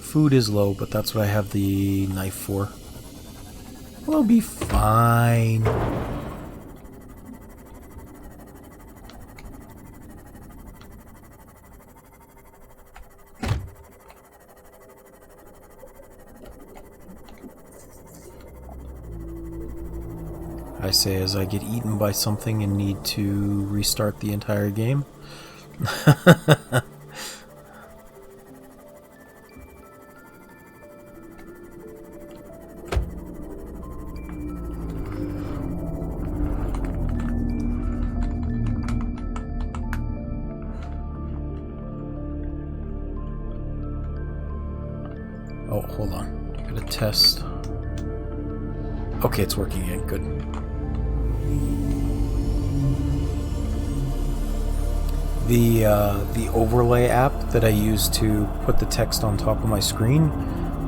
Food is low, but that's what I have the knife for. We'll be fine. I say as I get eaten by something and need to restart the entire game. Oh, hold on. I gotta test. Okay, it's working again. Good. The overlay app that I used to put the text on top of my screen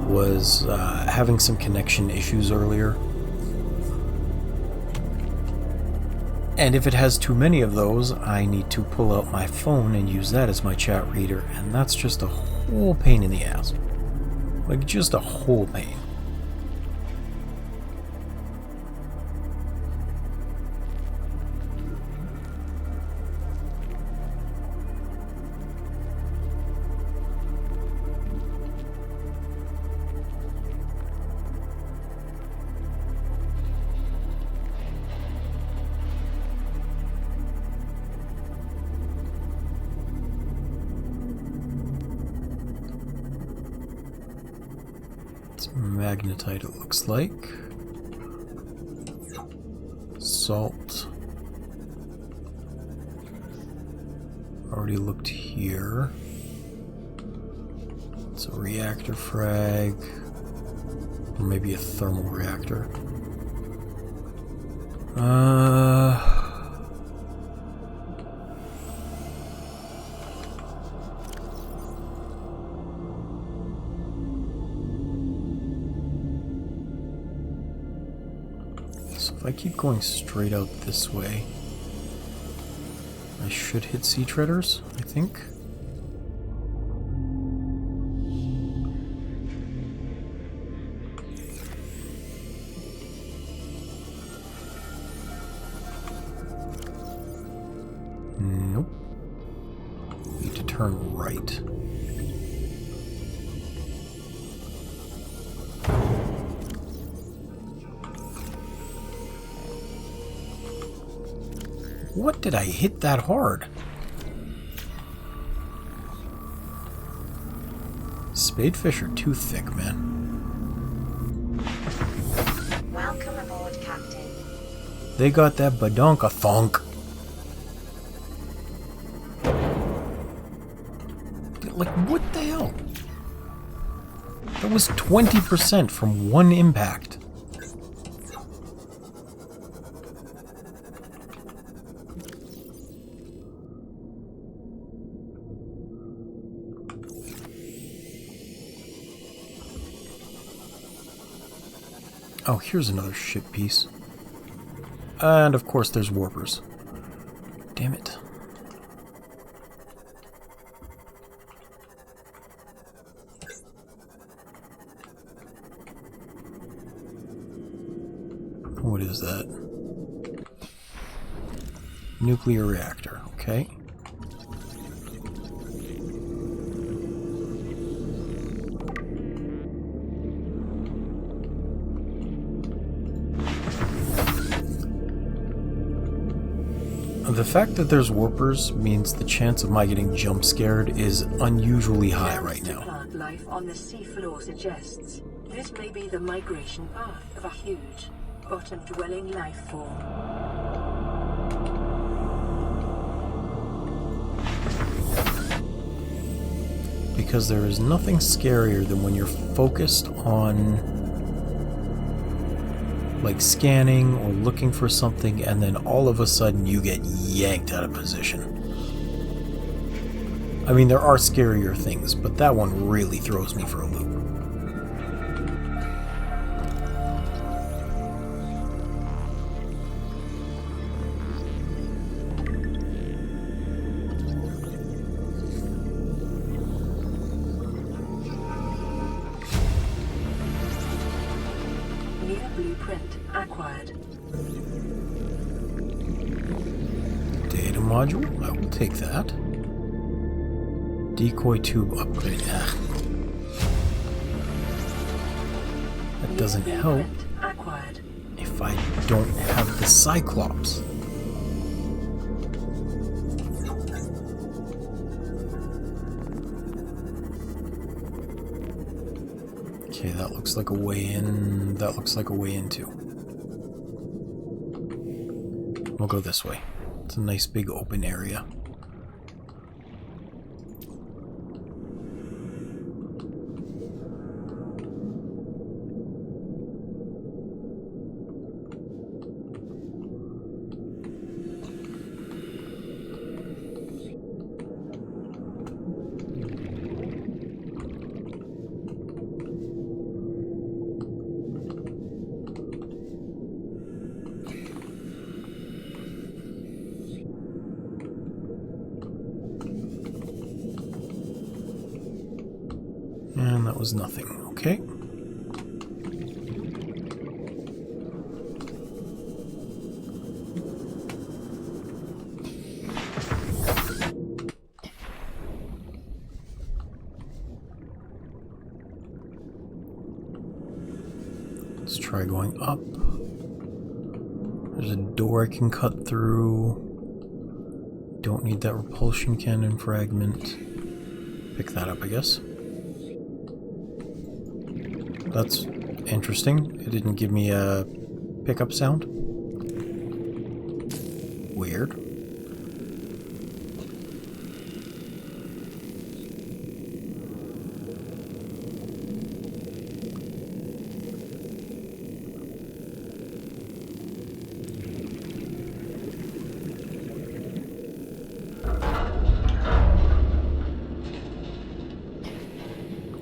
was having some connection issues earlier. And if it has too many of those, I need to pull out my phone and use that as my chat reader, and that's just a whole pain in the ass. Like, just a whole pain. Magnetite, it looks like. Salt. Already looked here. It's a reactor frag. Or maybe a thermal reactor. If I keep going straight out this way, I should hit sea treaders, I think. turn right. What did I hit that hard? Spadefish are too thick, man. Welcome aboard, Captain. They got that badonka-thonk. Like, what the hell? That was 20% from one impact. Oh, here's another ship piece. And of course there's warpers. Damn it. What is that? Nuclear reactor, okay. The fact that there's warpers means the chance of my getting jump scared is unusually high right now. Plant life on the seafloor suggests this may be the migration path of a huge, bottom-dwelling life form. Because there is nothing scarier than when you're focused on like scanning or looking for something and then all of a sudden you get yanked out of position. I mean, there are scarier things, but that one really throws me for a loop. Blueprint acquired. Data module, I will take that. Decoy tube upgrade. Ugh. That doesn't help Acquired. if I don't have the Cyclops. Okay, that looks like a way in. That looks like a way in too. We'll go this way. It's a nice big open area. And that was nothing, okay. Let's try going up. There's a door I can cut through. Don't need that repulsion cannon fragment. Pick that up, I guess. That's interesting. It didn't give me a pickup sound. Weird.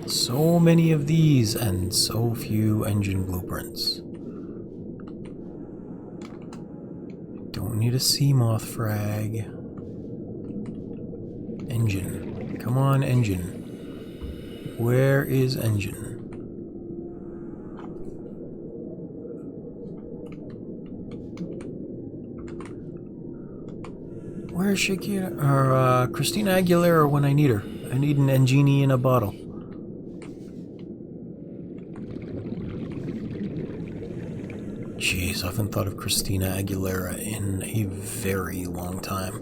So many of these and so few engine blueprints. Don't need a Seamoth frag. Engine. Come on, engine. Where is engine? Where Where's Shakira or Christina Aguilera when I need her? I need an Engini in a bottle. Jeez, I haven't thought of Christina Aguilera in a very long time.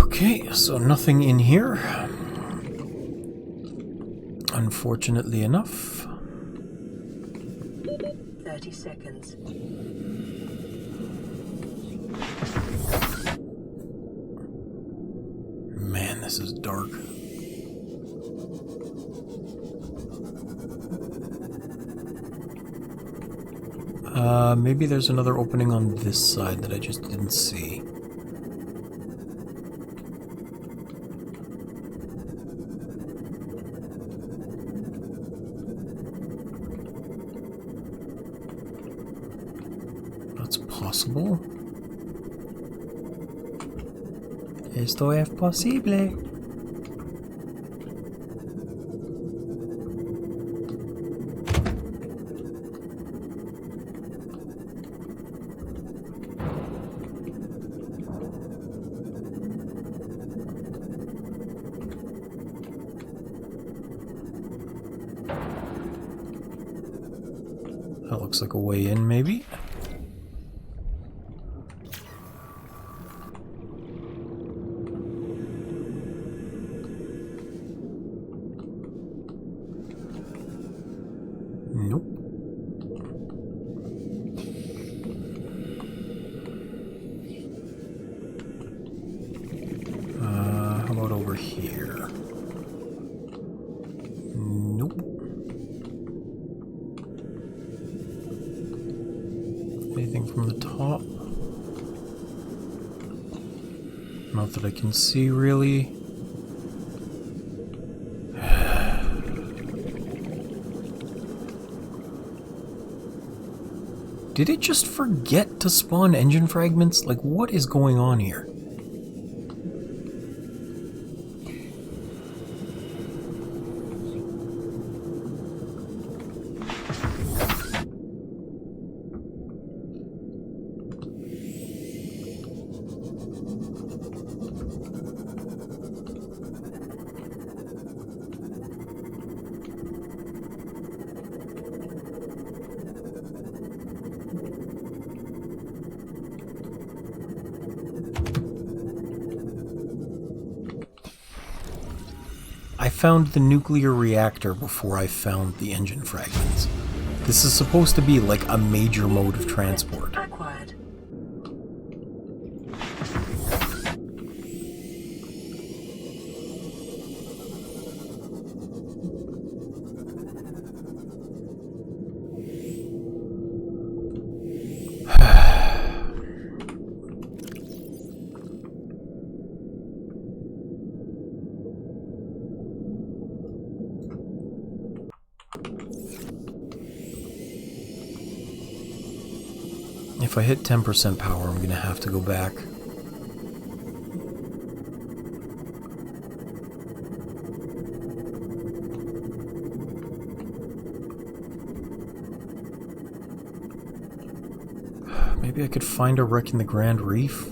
Okay, so nothing in here. Unfortunately enough. 30 seconds. Man, this is dark. Maybe there's another opening on this side that I just didn't see. That's possible. Esto es posible. That looks like a way in, maybe. Nope. How about over here? Nope. Anything from the top? Not that I can see, really. Did it just forget to spawn engine fragments? Like, what is going on here? I found the nuclear reactor before I found the engine fragments. This is supposed to be like a major mode of transport. Acquired. If I hit 10% power, I'm gonna have to go back. Maybe I could find a wreck in the Grand Reef.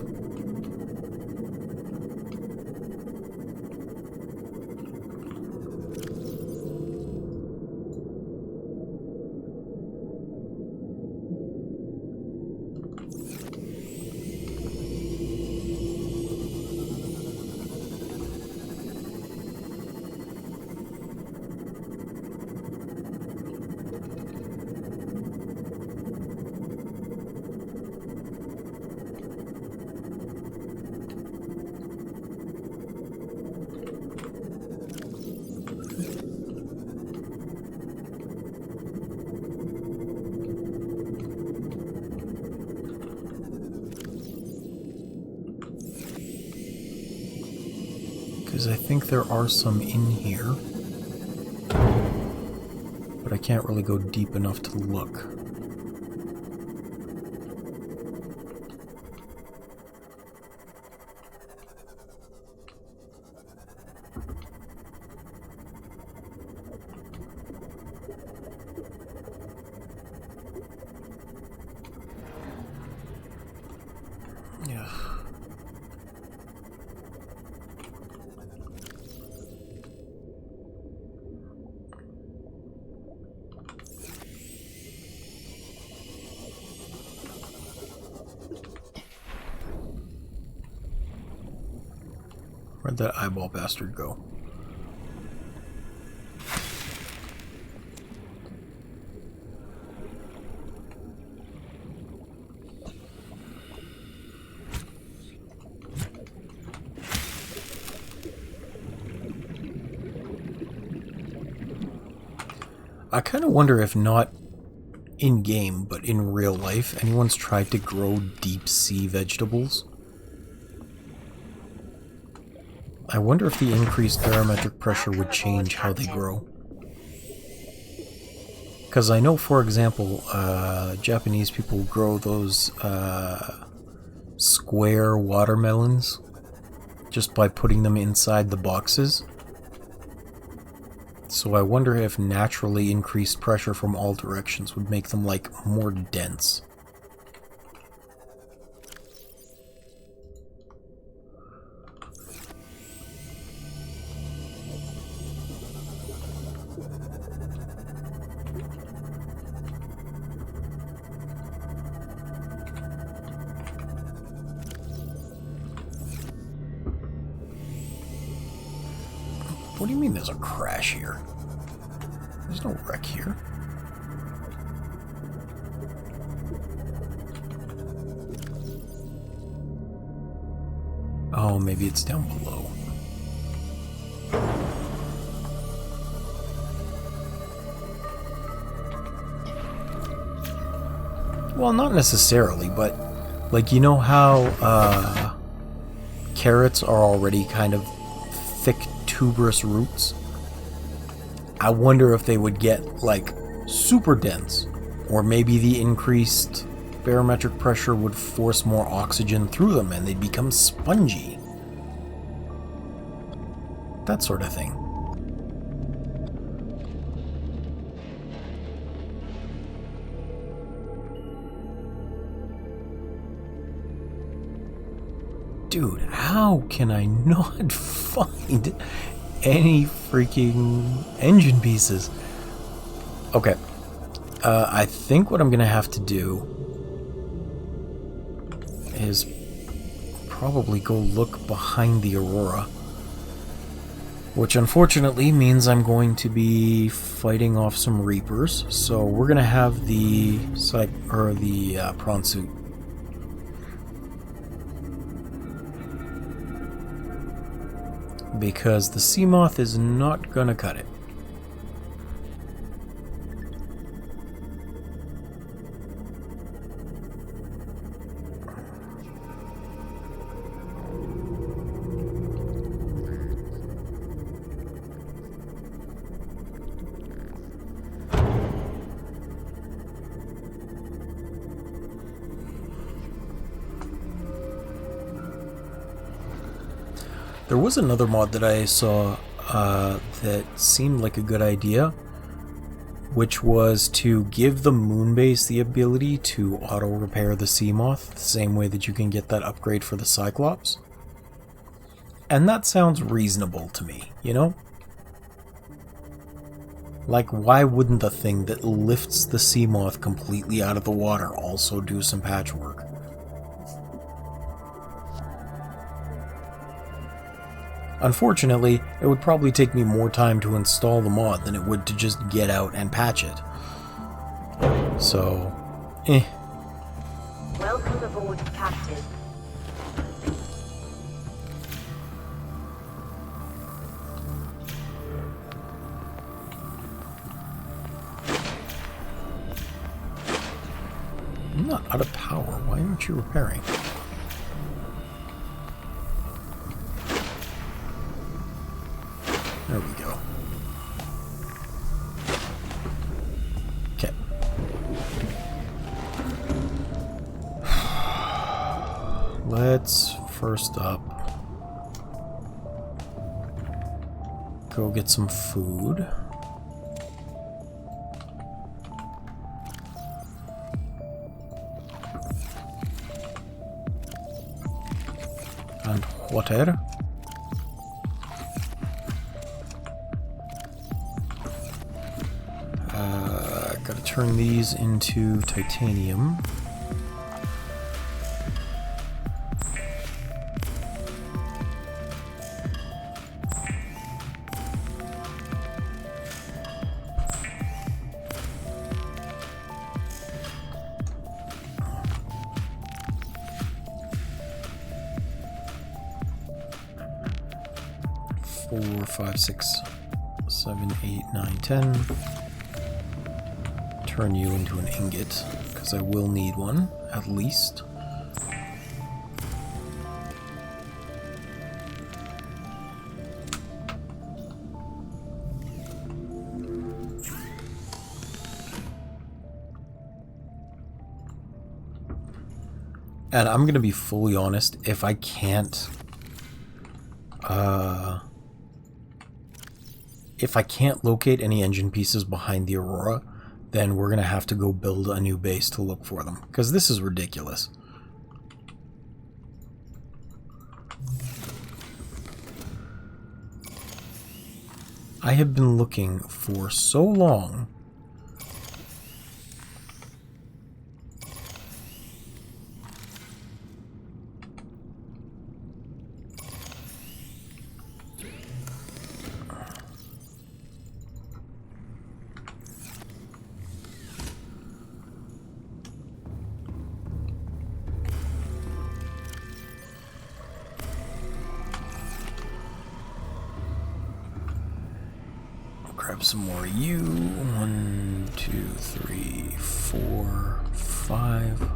Because I think there are some in here. But I can't really go deep enough to look. Where'd that eyeball bastard go? I kind of wonder if not in-game, but in real life, anyone's tried to grow deep-sea vegetables. I wonder if the increased barometric pressure would change how they grow. Because I know, for example, Japanese people grow those square watermelons just by putting them inside the boxes. So I wonder if naturally increased pressure from all directions would make them, like, more dense. What do you mean there's a crash here? There's no wreck here. Oh, maybe it's down below. Well, not necessarily, but like, you know how carrots are already kind of thick tuberous roots? I wonder if they would get, like, super dense, or maybe the increased barometric pressure would force more oxygen through them and they'd become spongy. That sort of thing. Dude, how can I not find any freaking engine pieces? Okay. I think what I'm gonna have to do is probably go look behind the Aurora. Which unfortunately means I'm going to be fighting off some Reapers. So we're gonna have the prawn suit. Because the Seamoth is not gonna cut it. There was another mod that I saw that seemed like a good idea, which was to give the Moonbase the ability to auto-repair the Seamoth, the same way that you can get that upgrade for the Cyclops. And that sounds reasonable to me, you know? Like, why wouldn't the thing that lifts the Seamoth completely out of the water also do some patchwork? Unfortunately, it would probably take me more time to install the mod than it would to just get out and patch it. So, Welcome aboard, Captain. I'm not out of power. Why aren't you repairing? There we go. Okay. Let's first up go get some food. And water. Gotta turn these into titanium. 4, 5, 6, 7, 8, 9, 10. Turn you into an ingot, because I will need one, at least. And I'm gonna be fully honest, if I can't locate any engine pieces behind the Aurora, then we're gonna have to go build a new base to look for them, because this is ridiculous. I have been looking for so long. Grab some more U. 1, 2, 3, 4, 5.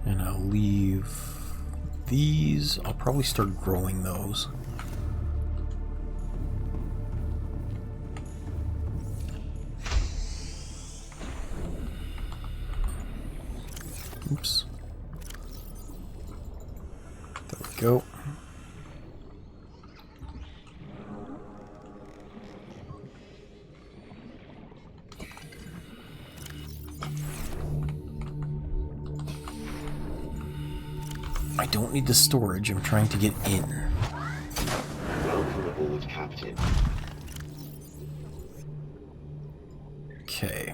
And I'll leave these. I'll probably start growing those. Oops. There we go. I don't need the storage, I'm trying to get in. Welcome aboard, Captain. Okay.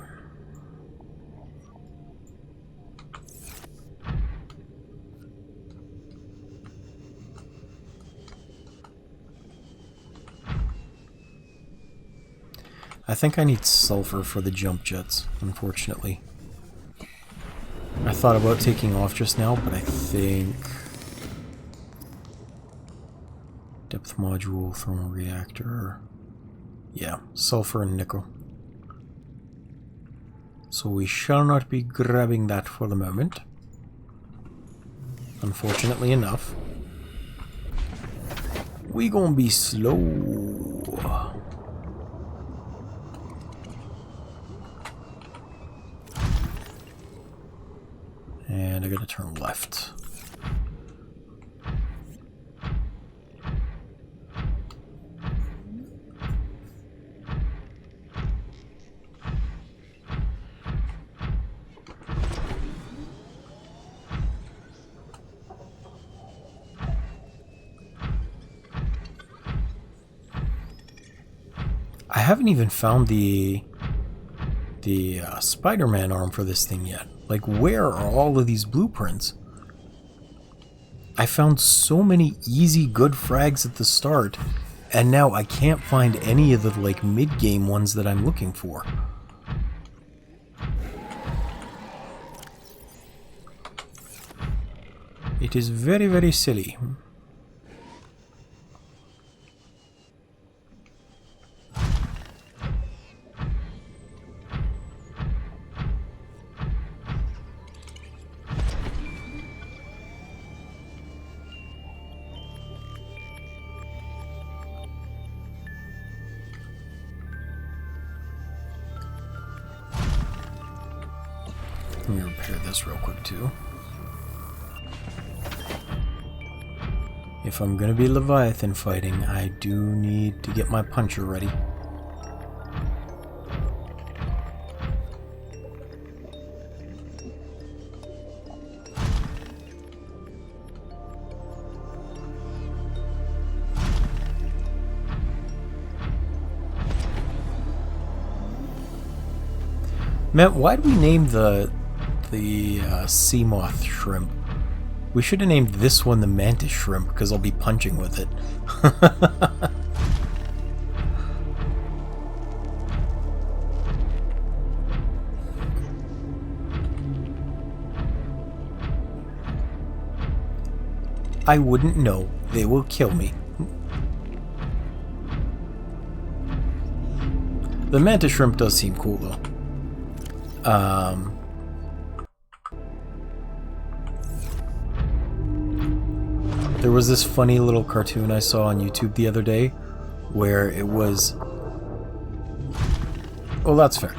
I think I need sulfur for the jump jets, unfortunately. I thought about taking off just now, but I think depth module, thermal reactor. Yeah, sulfur and nickel. So we shall not be grabbing that for the moment. Unfortunately enough. We gonna be slow. And I gotta turn left. I haven't even found the Spider-Man arm for this thing yet. Like, where are all of these blueprints? I found so many easy good frags at the start, and now I can't find any of the, like, mid-game ones that I'm looking for. It is very, very silly. Let me repair this real quick too. If I'm gonna be Leviathan fighting, I do need to get my puncher ready. Matt, why did we name the sea moth shrimp? We should have named this one the mantis shrimp, because I'll be punching with it. I wouldn't know. They will kill me. The mantis shrimp does seem cool, though. There was this funny little cartoon I saw on YouTube the other day where it was... Oh, that's fair.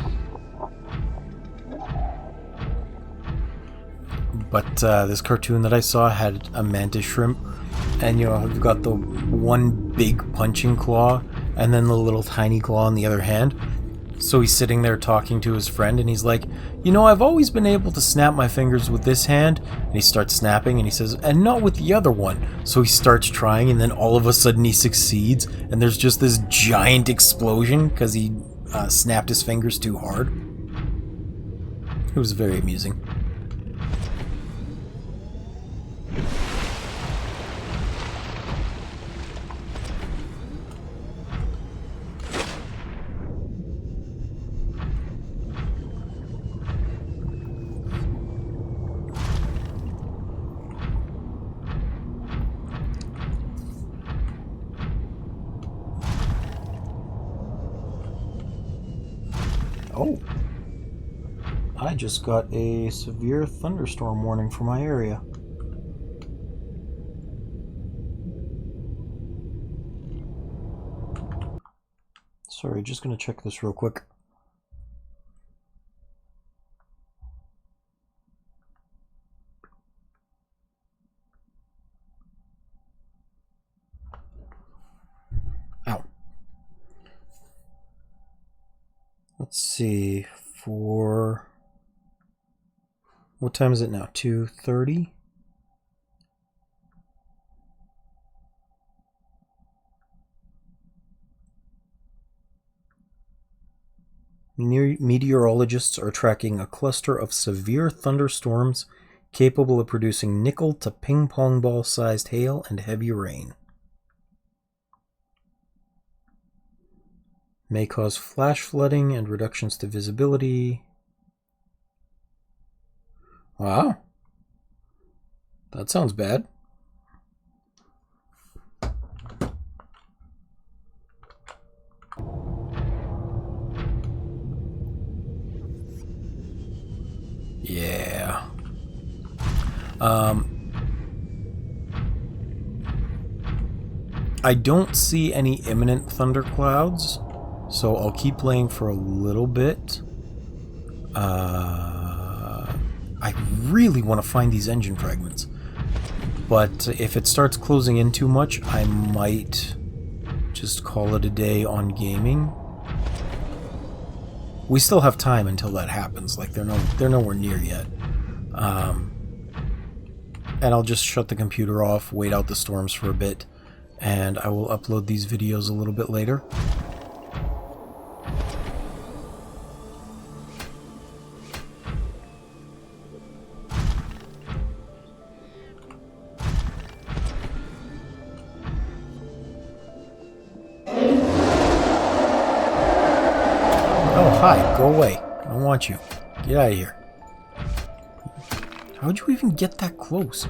But this cartoon that I saw had a mantis shrimp, and you know, you've got the one big punching claw and then the little tiny claw in the other hand. So he's sitting there talking to his friend, and he's like, you know, I've always been able to snap my fingers with this hand. And he starts snapping, and he says, and not with the other one. So he starts trying, and then all of a sudden he succeeds, and there's just this giant explosion because he snapped his fingers too hard. It was very amusing. Oh, I just got a severe thunderstorm warning for my area. Sorry, just gonna check this real quick. Ow. Let's see, for... What time is it now? 2:30? Meteorologists are tracking a cluster of severe thunderstorms capable of producing nickel to ping pong ball sized hail and heavy rain. May cause flash flooding and reductions to visibility. Wow. That sounds bad. Yeah. I don't see any imminent thunderclouds, so I'll keep playing for a little bit. I really want to find these engine fragments, but if it starts closing in too much, I might just call it a day on gaming. We still have time until that happens. Like, they're nowhere near yet. And I'll just shut the computer off, wait out the storms for a bit, and I will upload these videos a little bit later. Hi, go away. I don't want you. Get out of here. How'd you even get that close?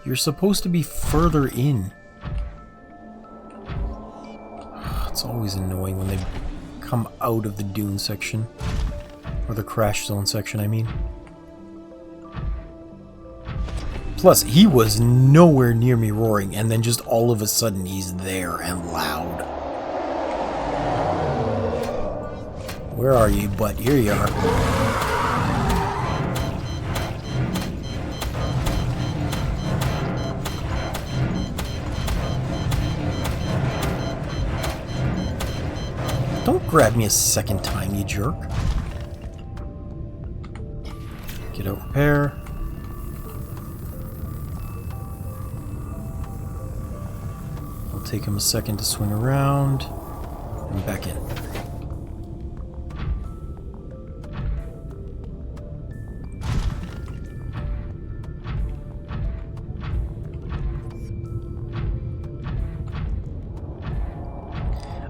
You're supposed to be further in. It's always annoying when they come out of the dune section. Or the crash zone section, I mean. Plus, he was nowhere near me roaring, and then just all of a sudden he's there and loud. Where are you, butt? Here you are. Don't grab me a second time, you jerk. Get out, repair. It'll take him a second to swing around. And back in.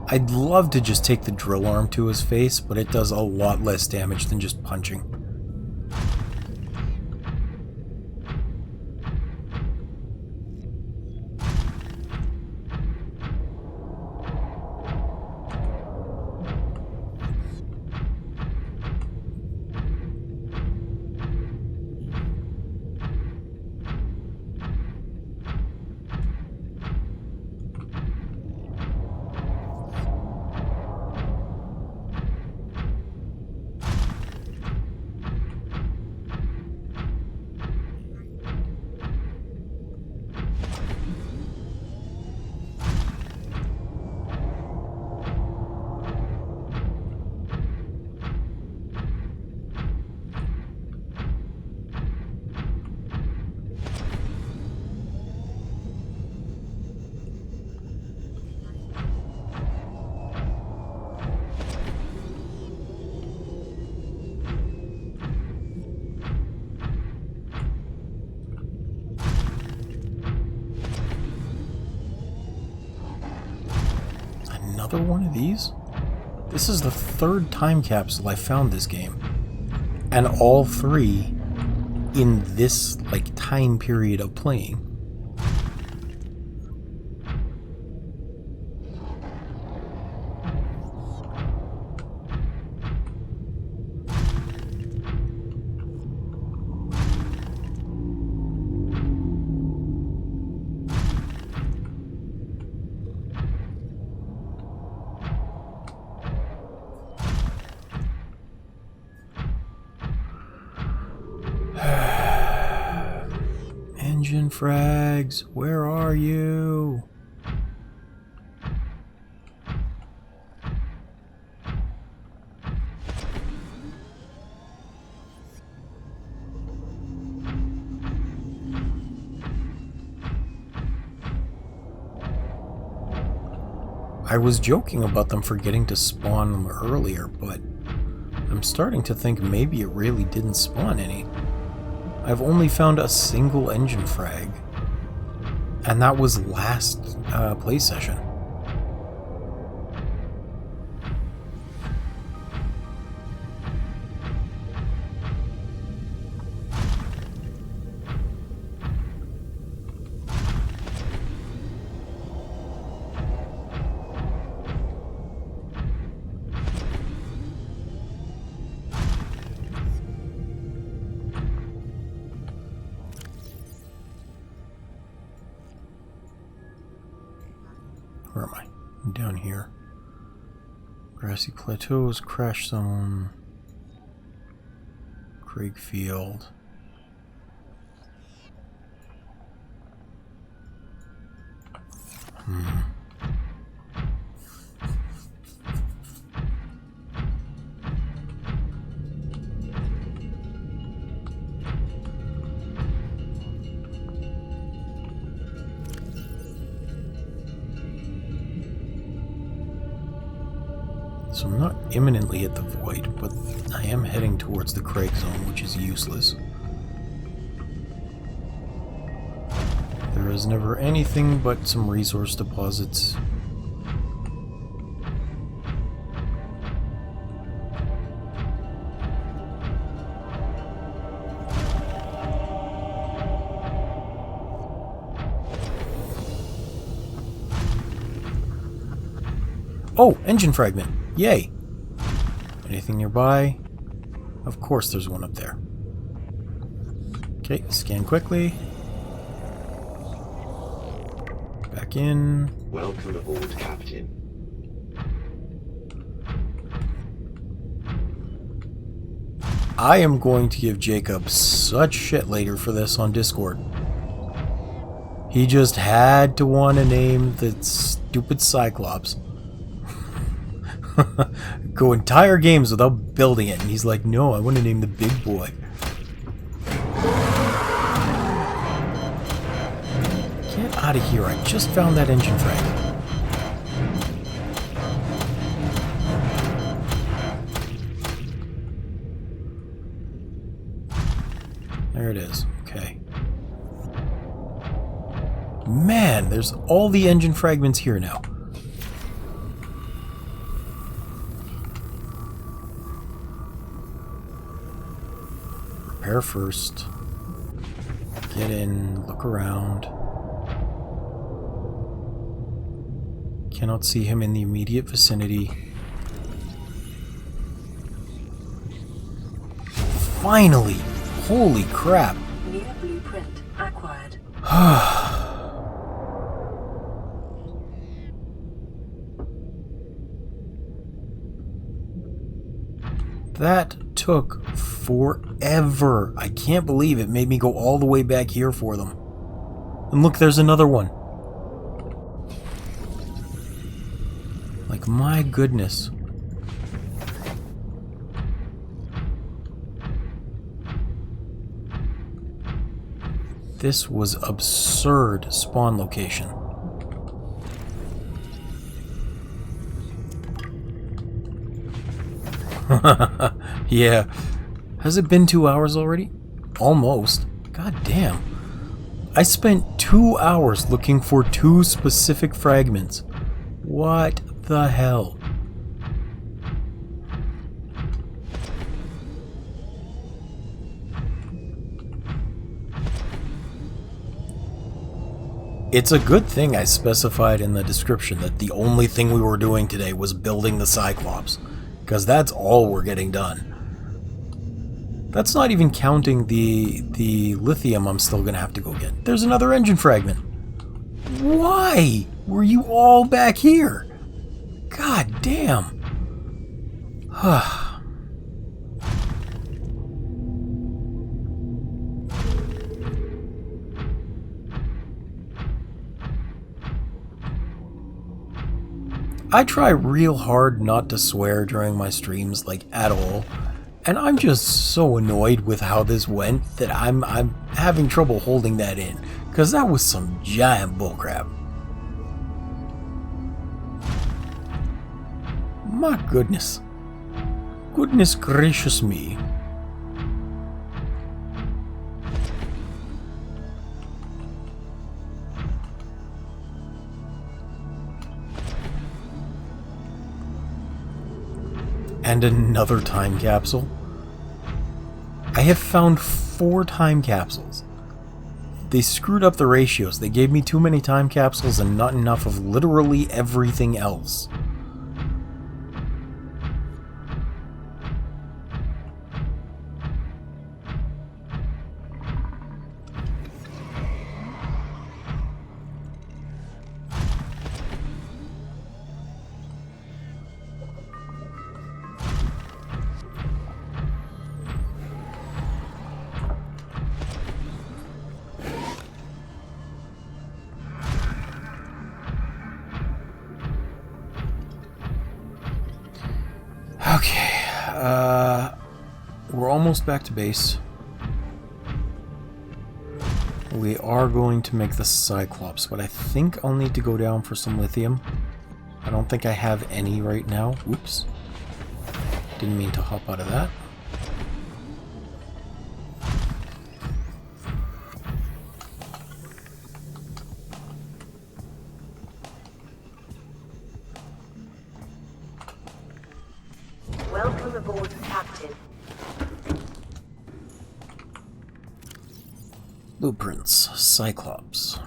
I'd love to just take the drill arm to his face, but it does a lot less damage than just punching. Another one of these? This is the third time capsule I found this game. And all three in this, like, time period of playing. Engine frags, where are you? I was joking about them forgetting to spawn them earlier, but I'm starting to think maybe it really didn't spawn any. I've only found a single engine frag, and that was last play session. Where am I? I'm down here. Grassy Plateaus, Crash Zone, Craig Field. So I'm not imminently at the void, but I am heading towards the Craig Zone, which is useless. There is never anything but some resource deposits. Oh, engine fragment! Yay! Anything nearby? Of course there's one up there. Okay, scan quickly. Back in. Welcome aboard, Captain. I am going to give Jacob such shit later for this on Discord. He just had to want to name the stupid Cyclops. Go entire games without building it, and he's like, no, I want to name the big boy. Get out of here, I just found that engine frag. There it is, okay. Man, there's all the engine fragments here now. repair first. Get in, look around. Cannot see him in the immediate vicinity. Finally! Holy crap! New blueprint acquired. That took forever. I can't believe it made me go all the way back here for them. And look, there's another one. Like, my goodness. This was absurd spawn location. Yeah. Has it been 2 hours already? Almost. God damn. I spent 2 hours looking for 2 specific fragments. What the hell? It's a good thing I specified in the description that the only thing we were doing today was building the Cyclops, because that's all we're getting done. That's not even counting the lithium I'm still gonna have to go get. There's another engine fragment. Why were you all back here? God damn. I try real hard not to swear during my streams, like, at all. And I'm just so annoyed with how this went that I'm having trouble holding that in. Because that was some giant bullcrap. My goodness. Goodness gracious me. And another time capsule. I have found 4 time capsules. They screwed up the ratios. They gave me too many time capsules and not enough of literally everything else. Okay, we're almost back to base. We are going to make the Cyclops, but I think I'll need to go down for some lithium. I don't think I have any right now. Oops. Didn't mean to hop out of that. Welcome aboard, Captain. Blueprints. Cyclops.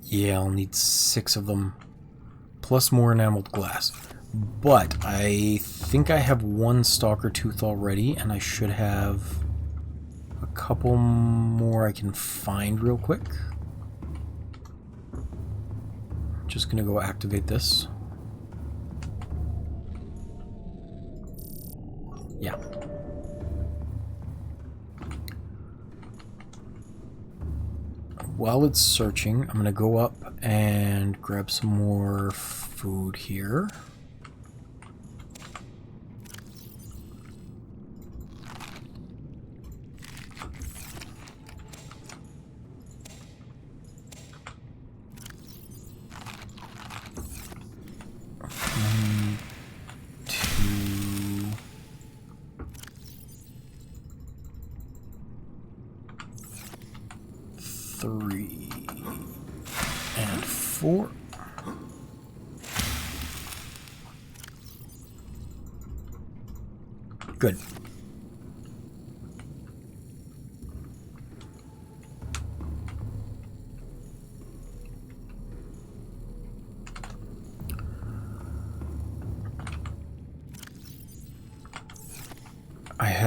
Yeah, I'll need 6 of them. Plus more enameled glass. But I think I have 1 stalker tooth already, and I should have a couple more I can find real quick. Just gonna go activate this. Yeah. While it's searching, I'm gonna go up and grab some more food here. Three and 4. Good.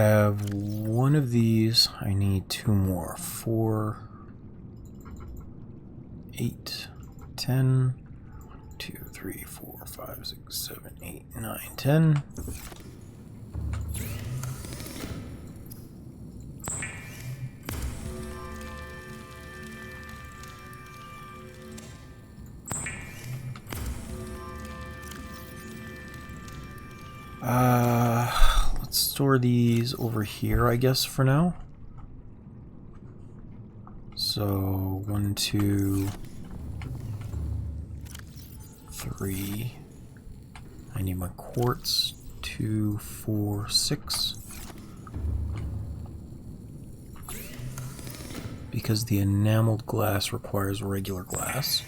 have one of these. I need 2 more. 4, 8, 10, 2, 3, 4, 5, 6, 7, 8, 9, 10. Let's store these over here, I guess, for now. So 1, 2, 3. I need my quartz. 2, 4, 6. Because the enameled glass requires regular glass.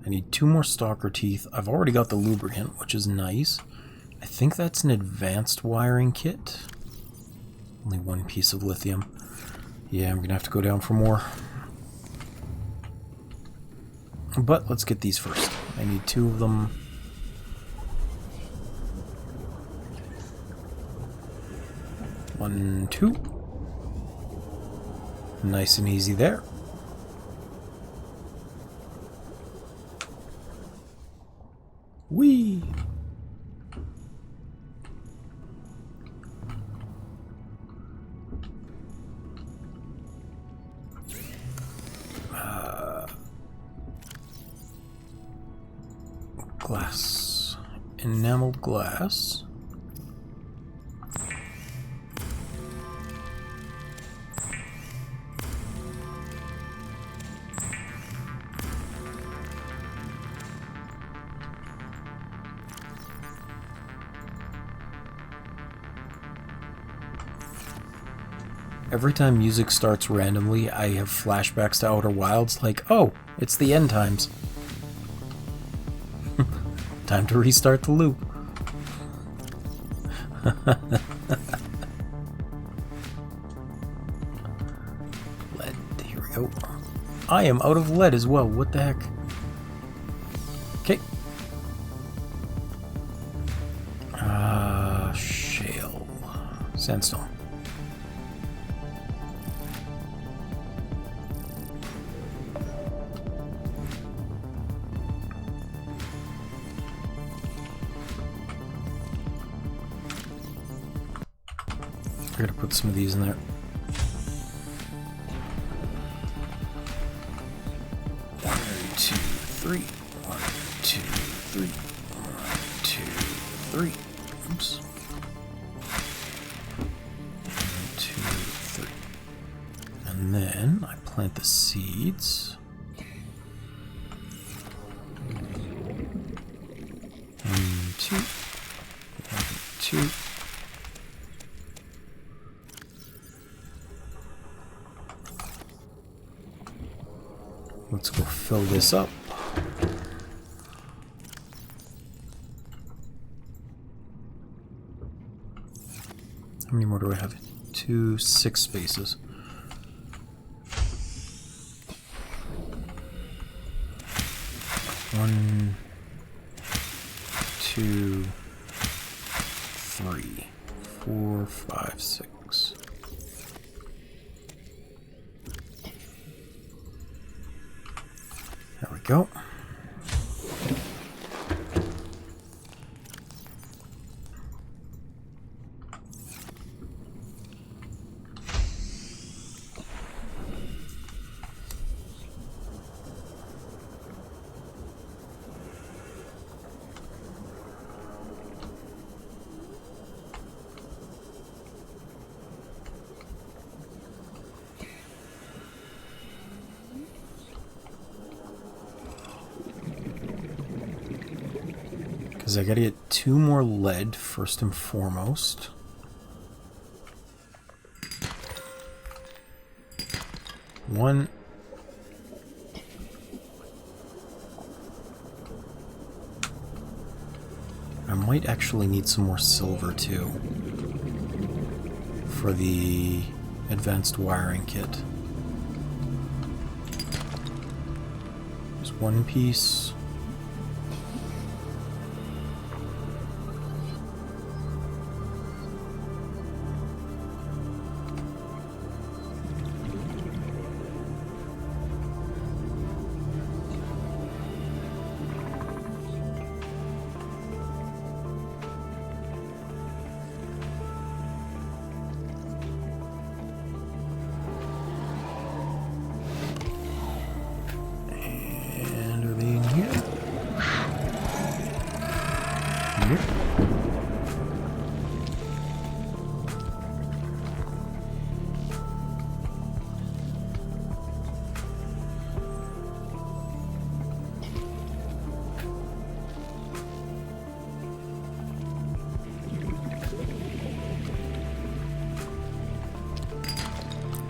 I need 2 more stalker teeth. I've already got the lubricant, which is nice. I think that's an advanced wiring kit. Only 1 piece of lithium. Yeah, I'm gonna have to go down for more. But let's get these first. I need 2 of them. One, 2. Nice and easy there. Whee! Glass. Enameled glass. Every time music starts randomly, I have flashbacks to Outer Wilds, like, oh, it's the end times. Time to restart the loop. Lead, here we go. I am out of lead as well, what the heck? Okay. Shale. Sandstone. I gotta put some of these in there. One, 2, 3. 1, 2, 3. 1, 2, 3. Oops. 1, 2, 3. And then I plant the seeds. 1, 2. 1, 2. Let's go fill this up. How many more do I have? 2, 6 spaces. One, 2, 3, 4, 5, 6. There we go. Because I gotta get 2 more lead first and foremost. One. I might actually need some more silver too. For the advanced wiring kit. There's one piece.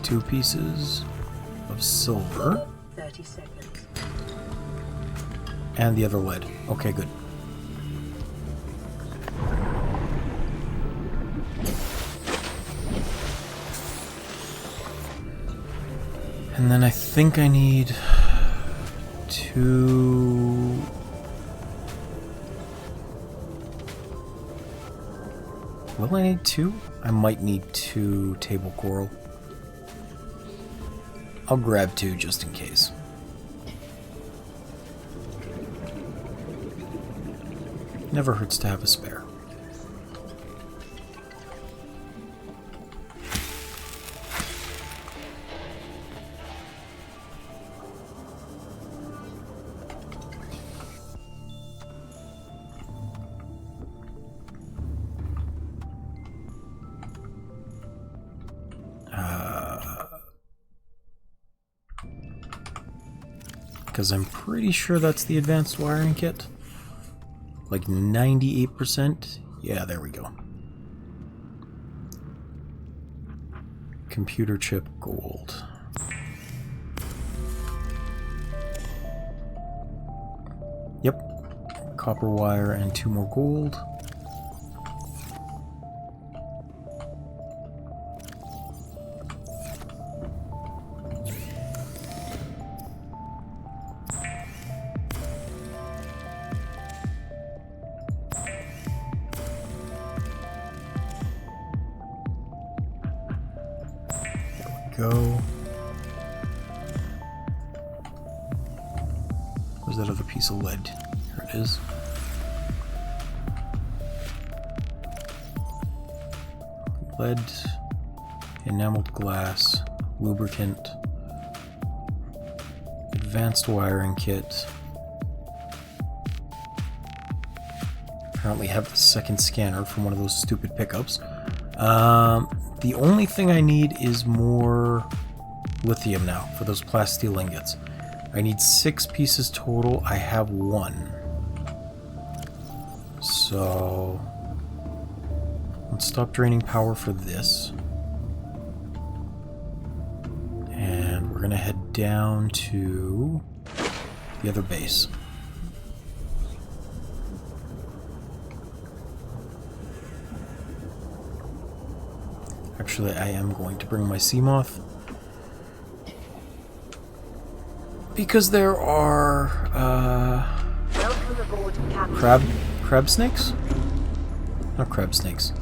Two pieces of silver. 30 seconds. And the other lead. Okay, good. And then I think I need 2... Will I need 2? I might need 2 table coral. I'll grab 2 just in case. Never hurts to have a spare. Because I'm pretty sure that's the advanced wiring kit. Like 98%. Yeah, there we go. Computer chip gold. Yep. Copper wire and 2 more gold. Go. Where's that other piece of lead? Here it is. Lead, enameled glass, lubricant, advanced wiring kit. Apparently have the second scanner from one of those stupid pickups. The only thing I need is more lithium now for those plasteel ingots. I need 6 pieces total. I have 1. So let's stop draining power for this. And we're gonna head down to the other base. Actually, I am going to bring my Seamoth. Because there are, Welcome aboard, Captain. crab snakes? Not crab snakes.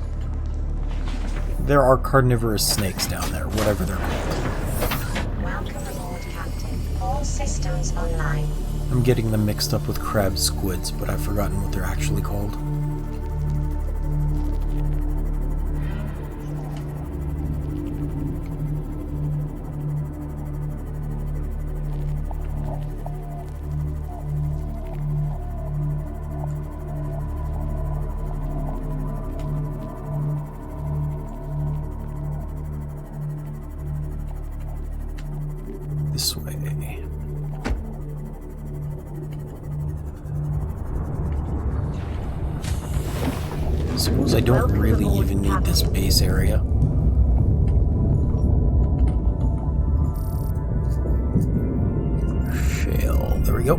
There are carnivorous snakes down there, whatever they're called. Welcome aboard, Captain. All systems online. I'm getting them mixed up with crab squids, but I've forgotten what they're actually called. This way. Suppose I don't really even need this base area. Shale. There we go.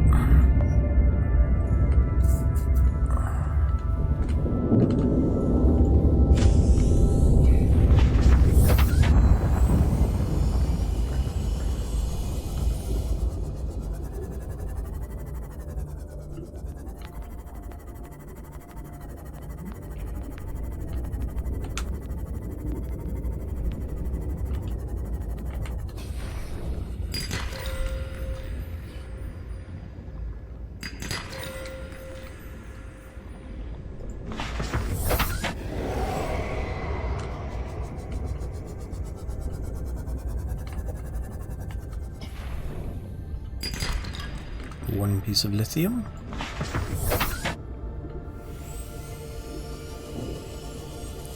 One piece of lithium.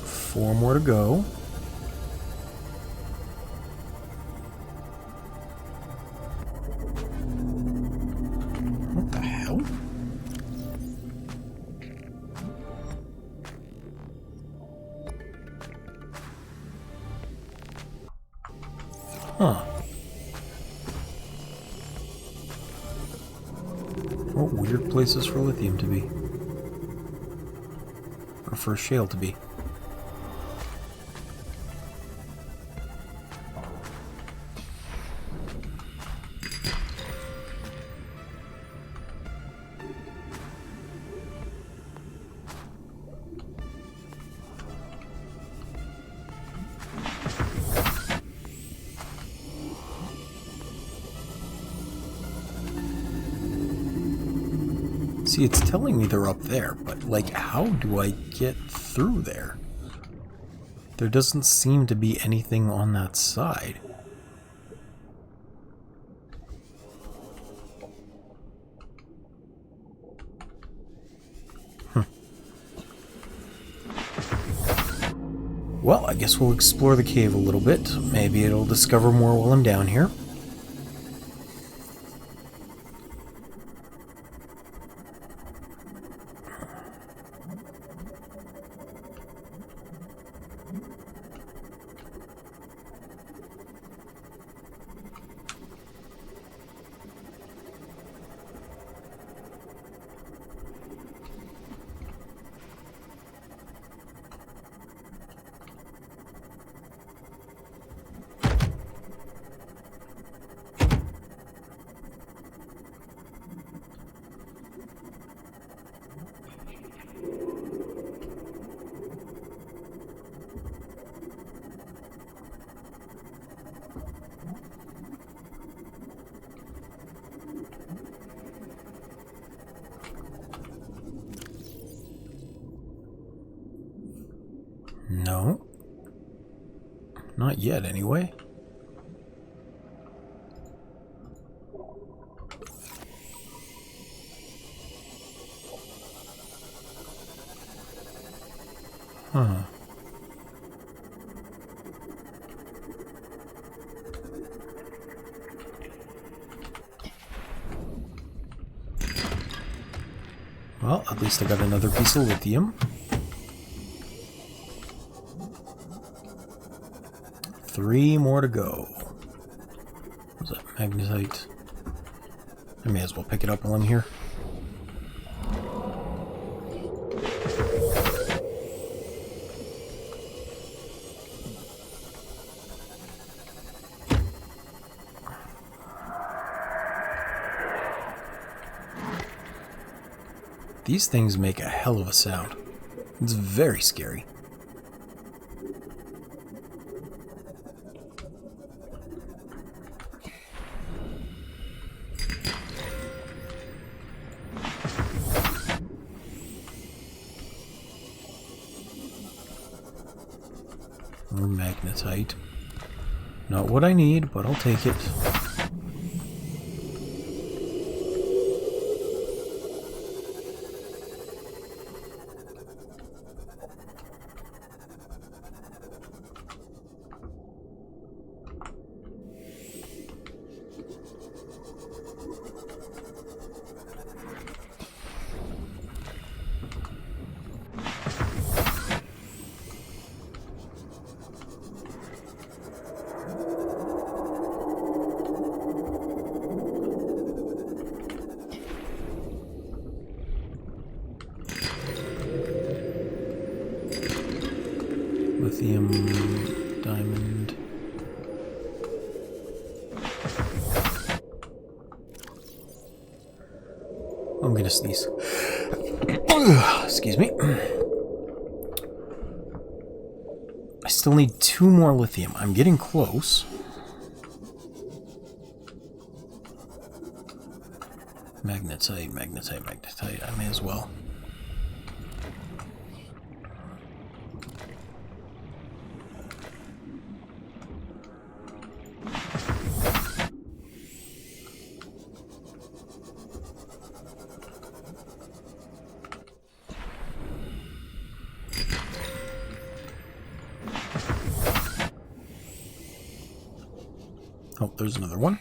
Four more to go. What the hell? Huh. What weird places for lithium to be. Or for shale to be. See, it's telling me they're up there, but, like, how do I get through there? There doesn't seem to be anything on that side. Well, I guess we'll explore the cave a little bit. Maybe it'll discover more while I'm down here. No. Not yet, anyway. Huh. Well, at least I got another piece of lithium. 3 more to go. What's that? Magnetite. I may as well pick it up while I'm here. These things make a hell of a sound. It's very scary. More magnetite. Not what I need, but I'll take it. Lithium, diamond. I'm gonna sneeze. Excuse me. I still need 2 more lithium. I'm getting close. Magnetite, magnetite, magnetite. I may as well. there's another one.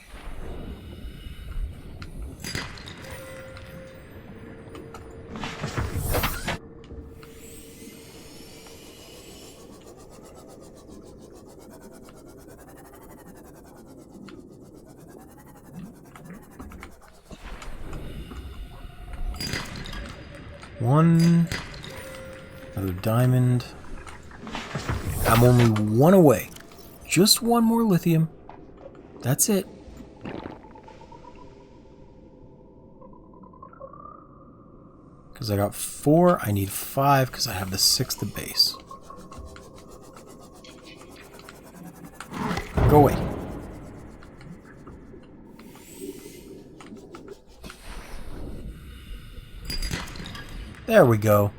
One. Another diamond. I'm only one away. Just one more lithium. That's it. Because I got 4, I need 5 because I have the 6th at base. Go away. There we go.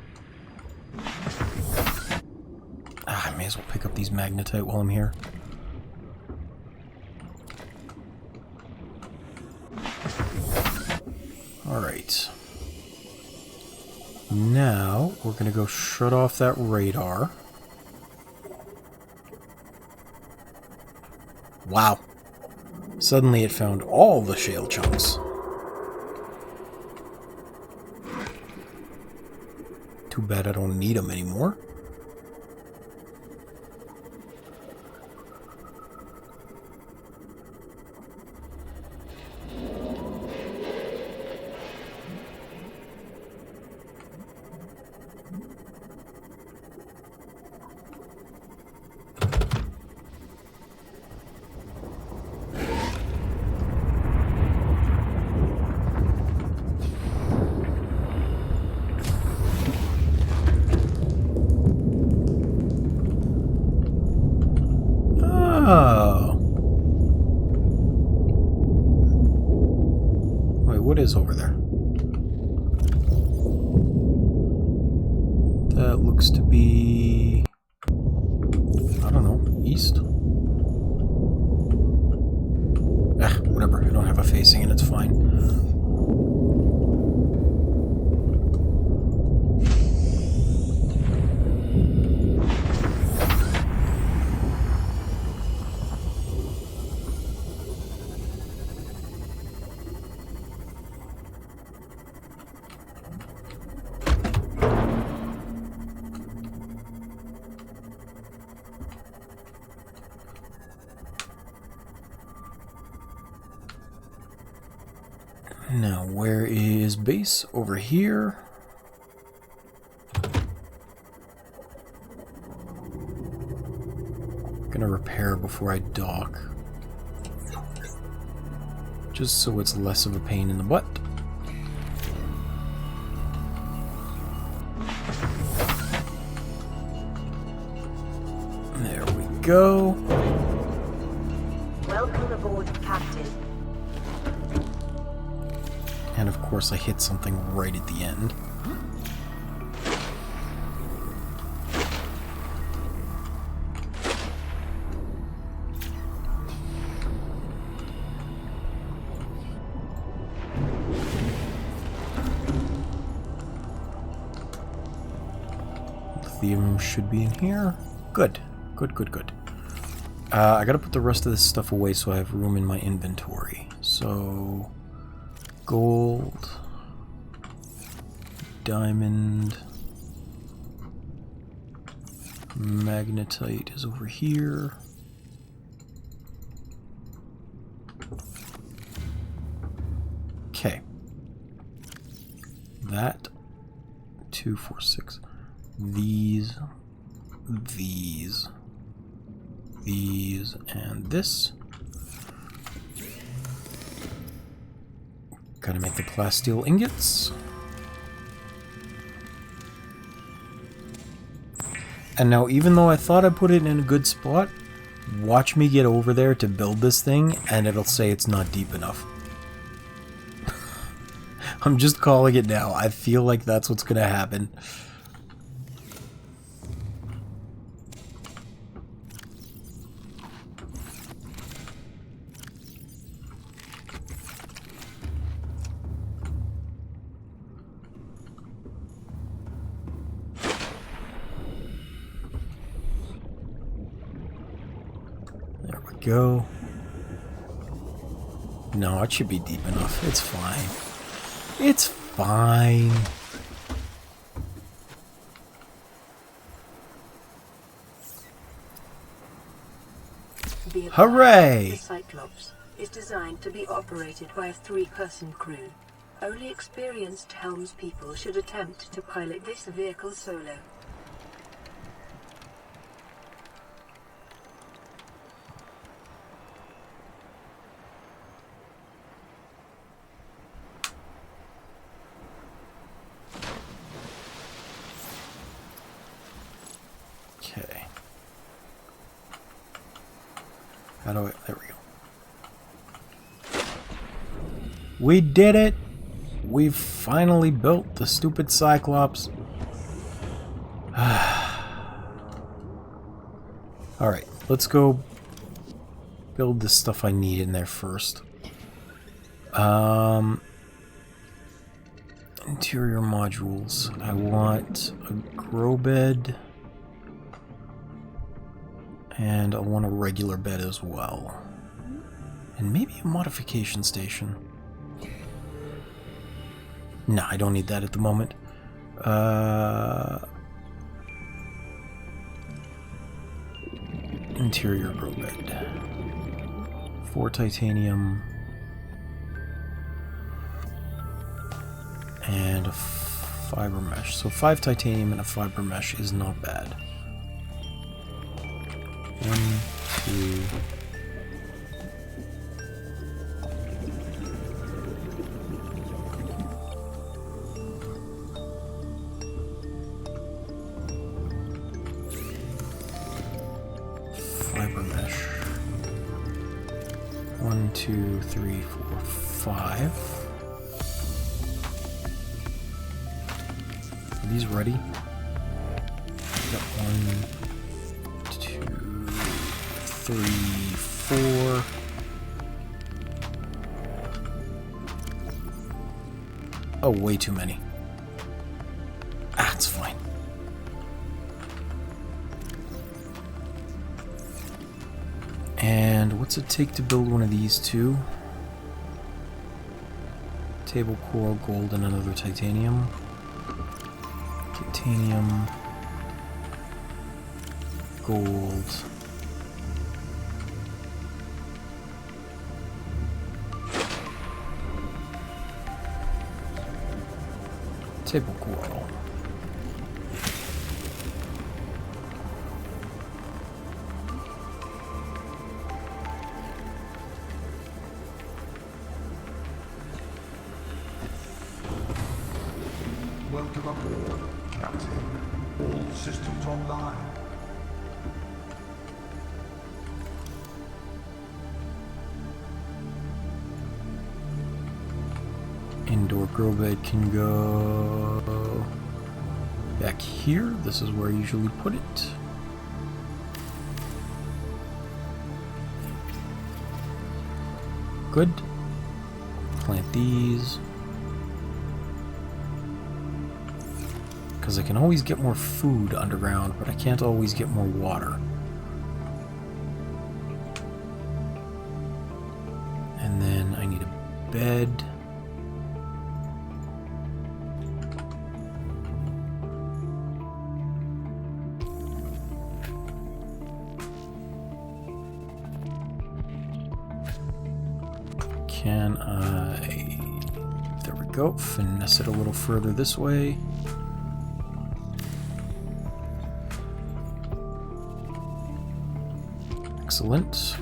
I may as well pick up these magnetite while I'm here. Alright. Now, we're going to go shut off that radar. Wow. Suddenly it found all the shale chunks. Too bad I don't need them anymore. Oh. Wait, what is over there? That looks to be... I don't know, east? Whatever, I don't have a facing and it's fine. Now, where is base? Over here. Gonna repair before I dock. Just so it's less of a pain in the butt. There we go. Welcome aboard, Captain. And of course I hit something right at the end. Lithium should be in here. Good. Good, good, good. I gotta put the rest of this stuff away so I have room in my inventory. So... gold, diamond, magnetite is over here. Okay. That 2, 4, 6. These, and this. Gotta make the glass steel ingots. And now, even though I thought I put it in a good spot, watch me get over there to build this thing, and it'll say it's not deep enough. I'm just calling it now. I feel like that's what's gonna happen. Go. No, it should be deep enough. It's fine. It's fine. Be advised, Hooray! The Cyclops is designed to be operated by a 3-person crew. Only experienced helmspeople should attempt to pilot this vehicle solo. Okay. How do I... There we go. We did it! We've finally built the stupid Cyclops. Alright, let's go build the stuff I need in there first. Interior modules. I want a grow bed. And I want a regular bed as well. And maybe a modification station. No, I don't need that at the moment. Interior grow bed. 4 titanium. And a fiber mesh. So 5 titanium and a fiber mesh is not bad. 1, 2... fiber mesh. 1, 2, 3, 4, 5. Are these ready? Got 1, 2, 3, 4. Oh, way too many. Ah, it's fine. And what's it take to build one of these two? Table coral, gold, and another titanium. Titanium, gold. Table coral. Welcome aboard, Captain. All systems online. Indoor grow bed can go back here. This is where I usually put it. Good. Plant these. Because I can always get more food underground, but I can't always get more water. And then I need a bed. Can I... There we go. Finesse it a little further this way. Excellent.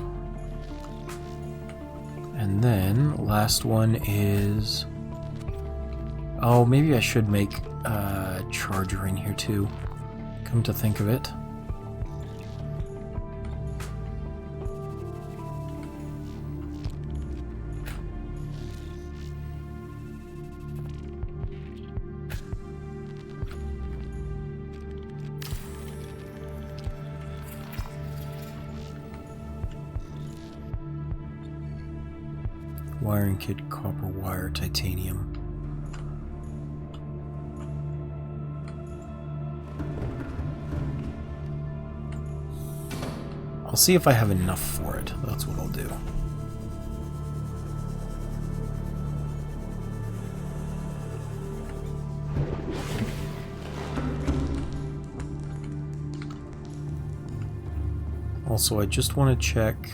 And then, last one is... Oh, maybe I should make a charger in here too. Come to think of it. Wiring kit, copper wire, titanium. I'll see if I have enough for it. That's what I'll do. Also, I just want to check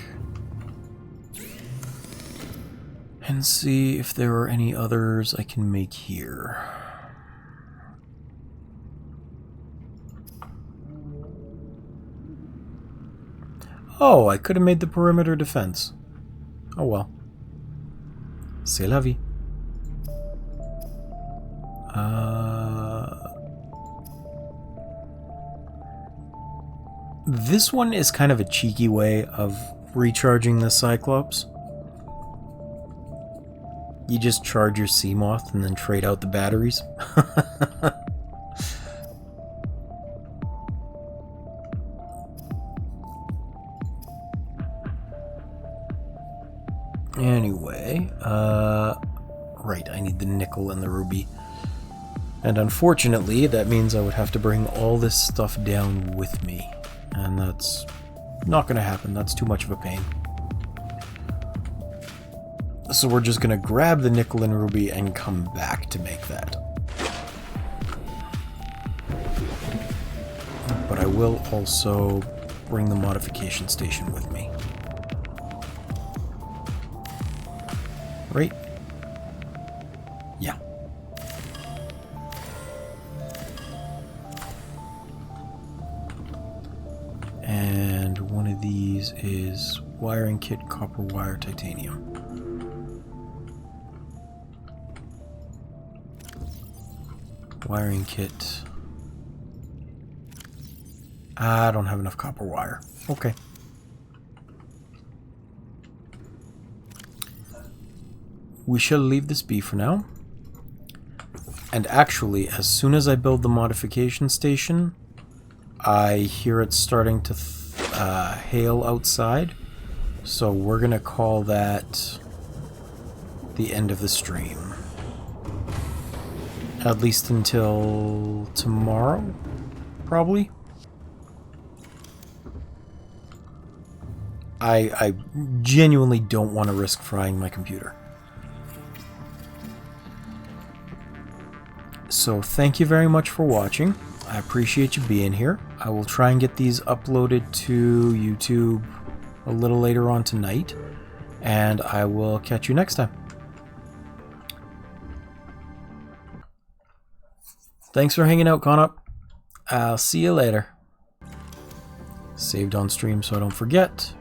and see if there are any others I can make here. Oh, I could have made the perimeter defense. Oh well. C'est la vie. This one is kind of a cheeky way of recharging the Cyclops. You just charge your Seamoth and then trade out the batteries. Anyway, right, I need the nickel and the ruby. And unfortunately, that means I would have to bring all this stuff down with me. And that's not going to happen. That's too much of a pain. So we're just going to grab the nickel and ruby and come back to make that. But I will also bring the modification station with me. Right? Yeah. And one of these is wiring kit, copper wire, titanium. Wiring kit. I don't have enough copper wire. Okay. We shall leave this be for now. And actually, as soon as I build the modification station, I hear it starting to hail outside. So we're going to call that the end of the stream. At least until tomorrow, probably. I genuinely don't want to risk frying my computer. So thank you very much for watching. I appreciate you being here. I will try and get these uploaded to YouTube a little later on tonight. And I will catch you next time. Thanks for hanging out, Con Up. I'll see you later. Saved on stream so I don't forget.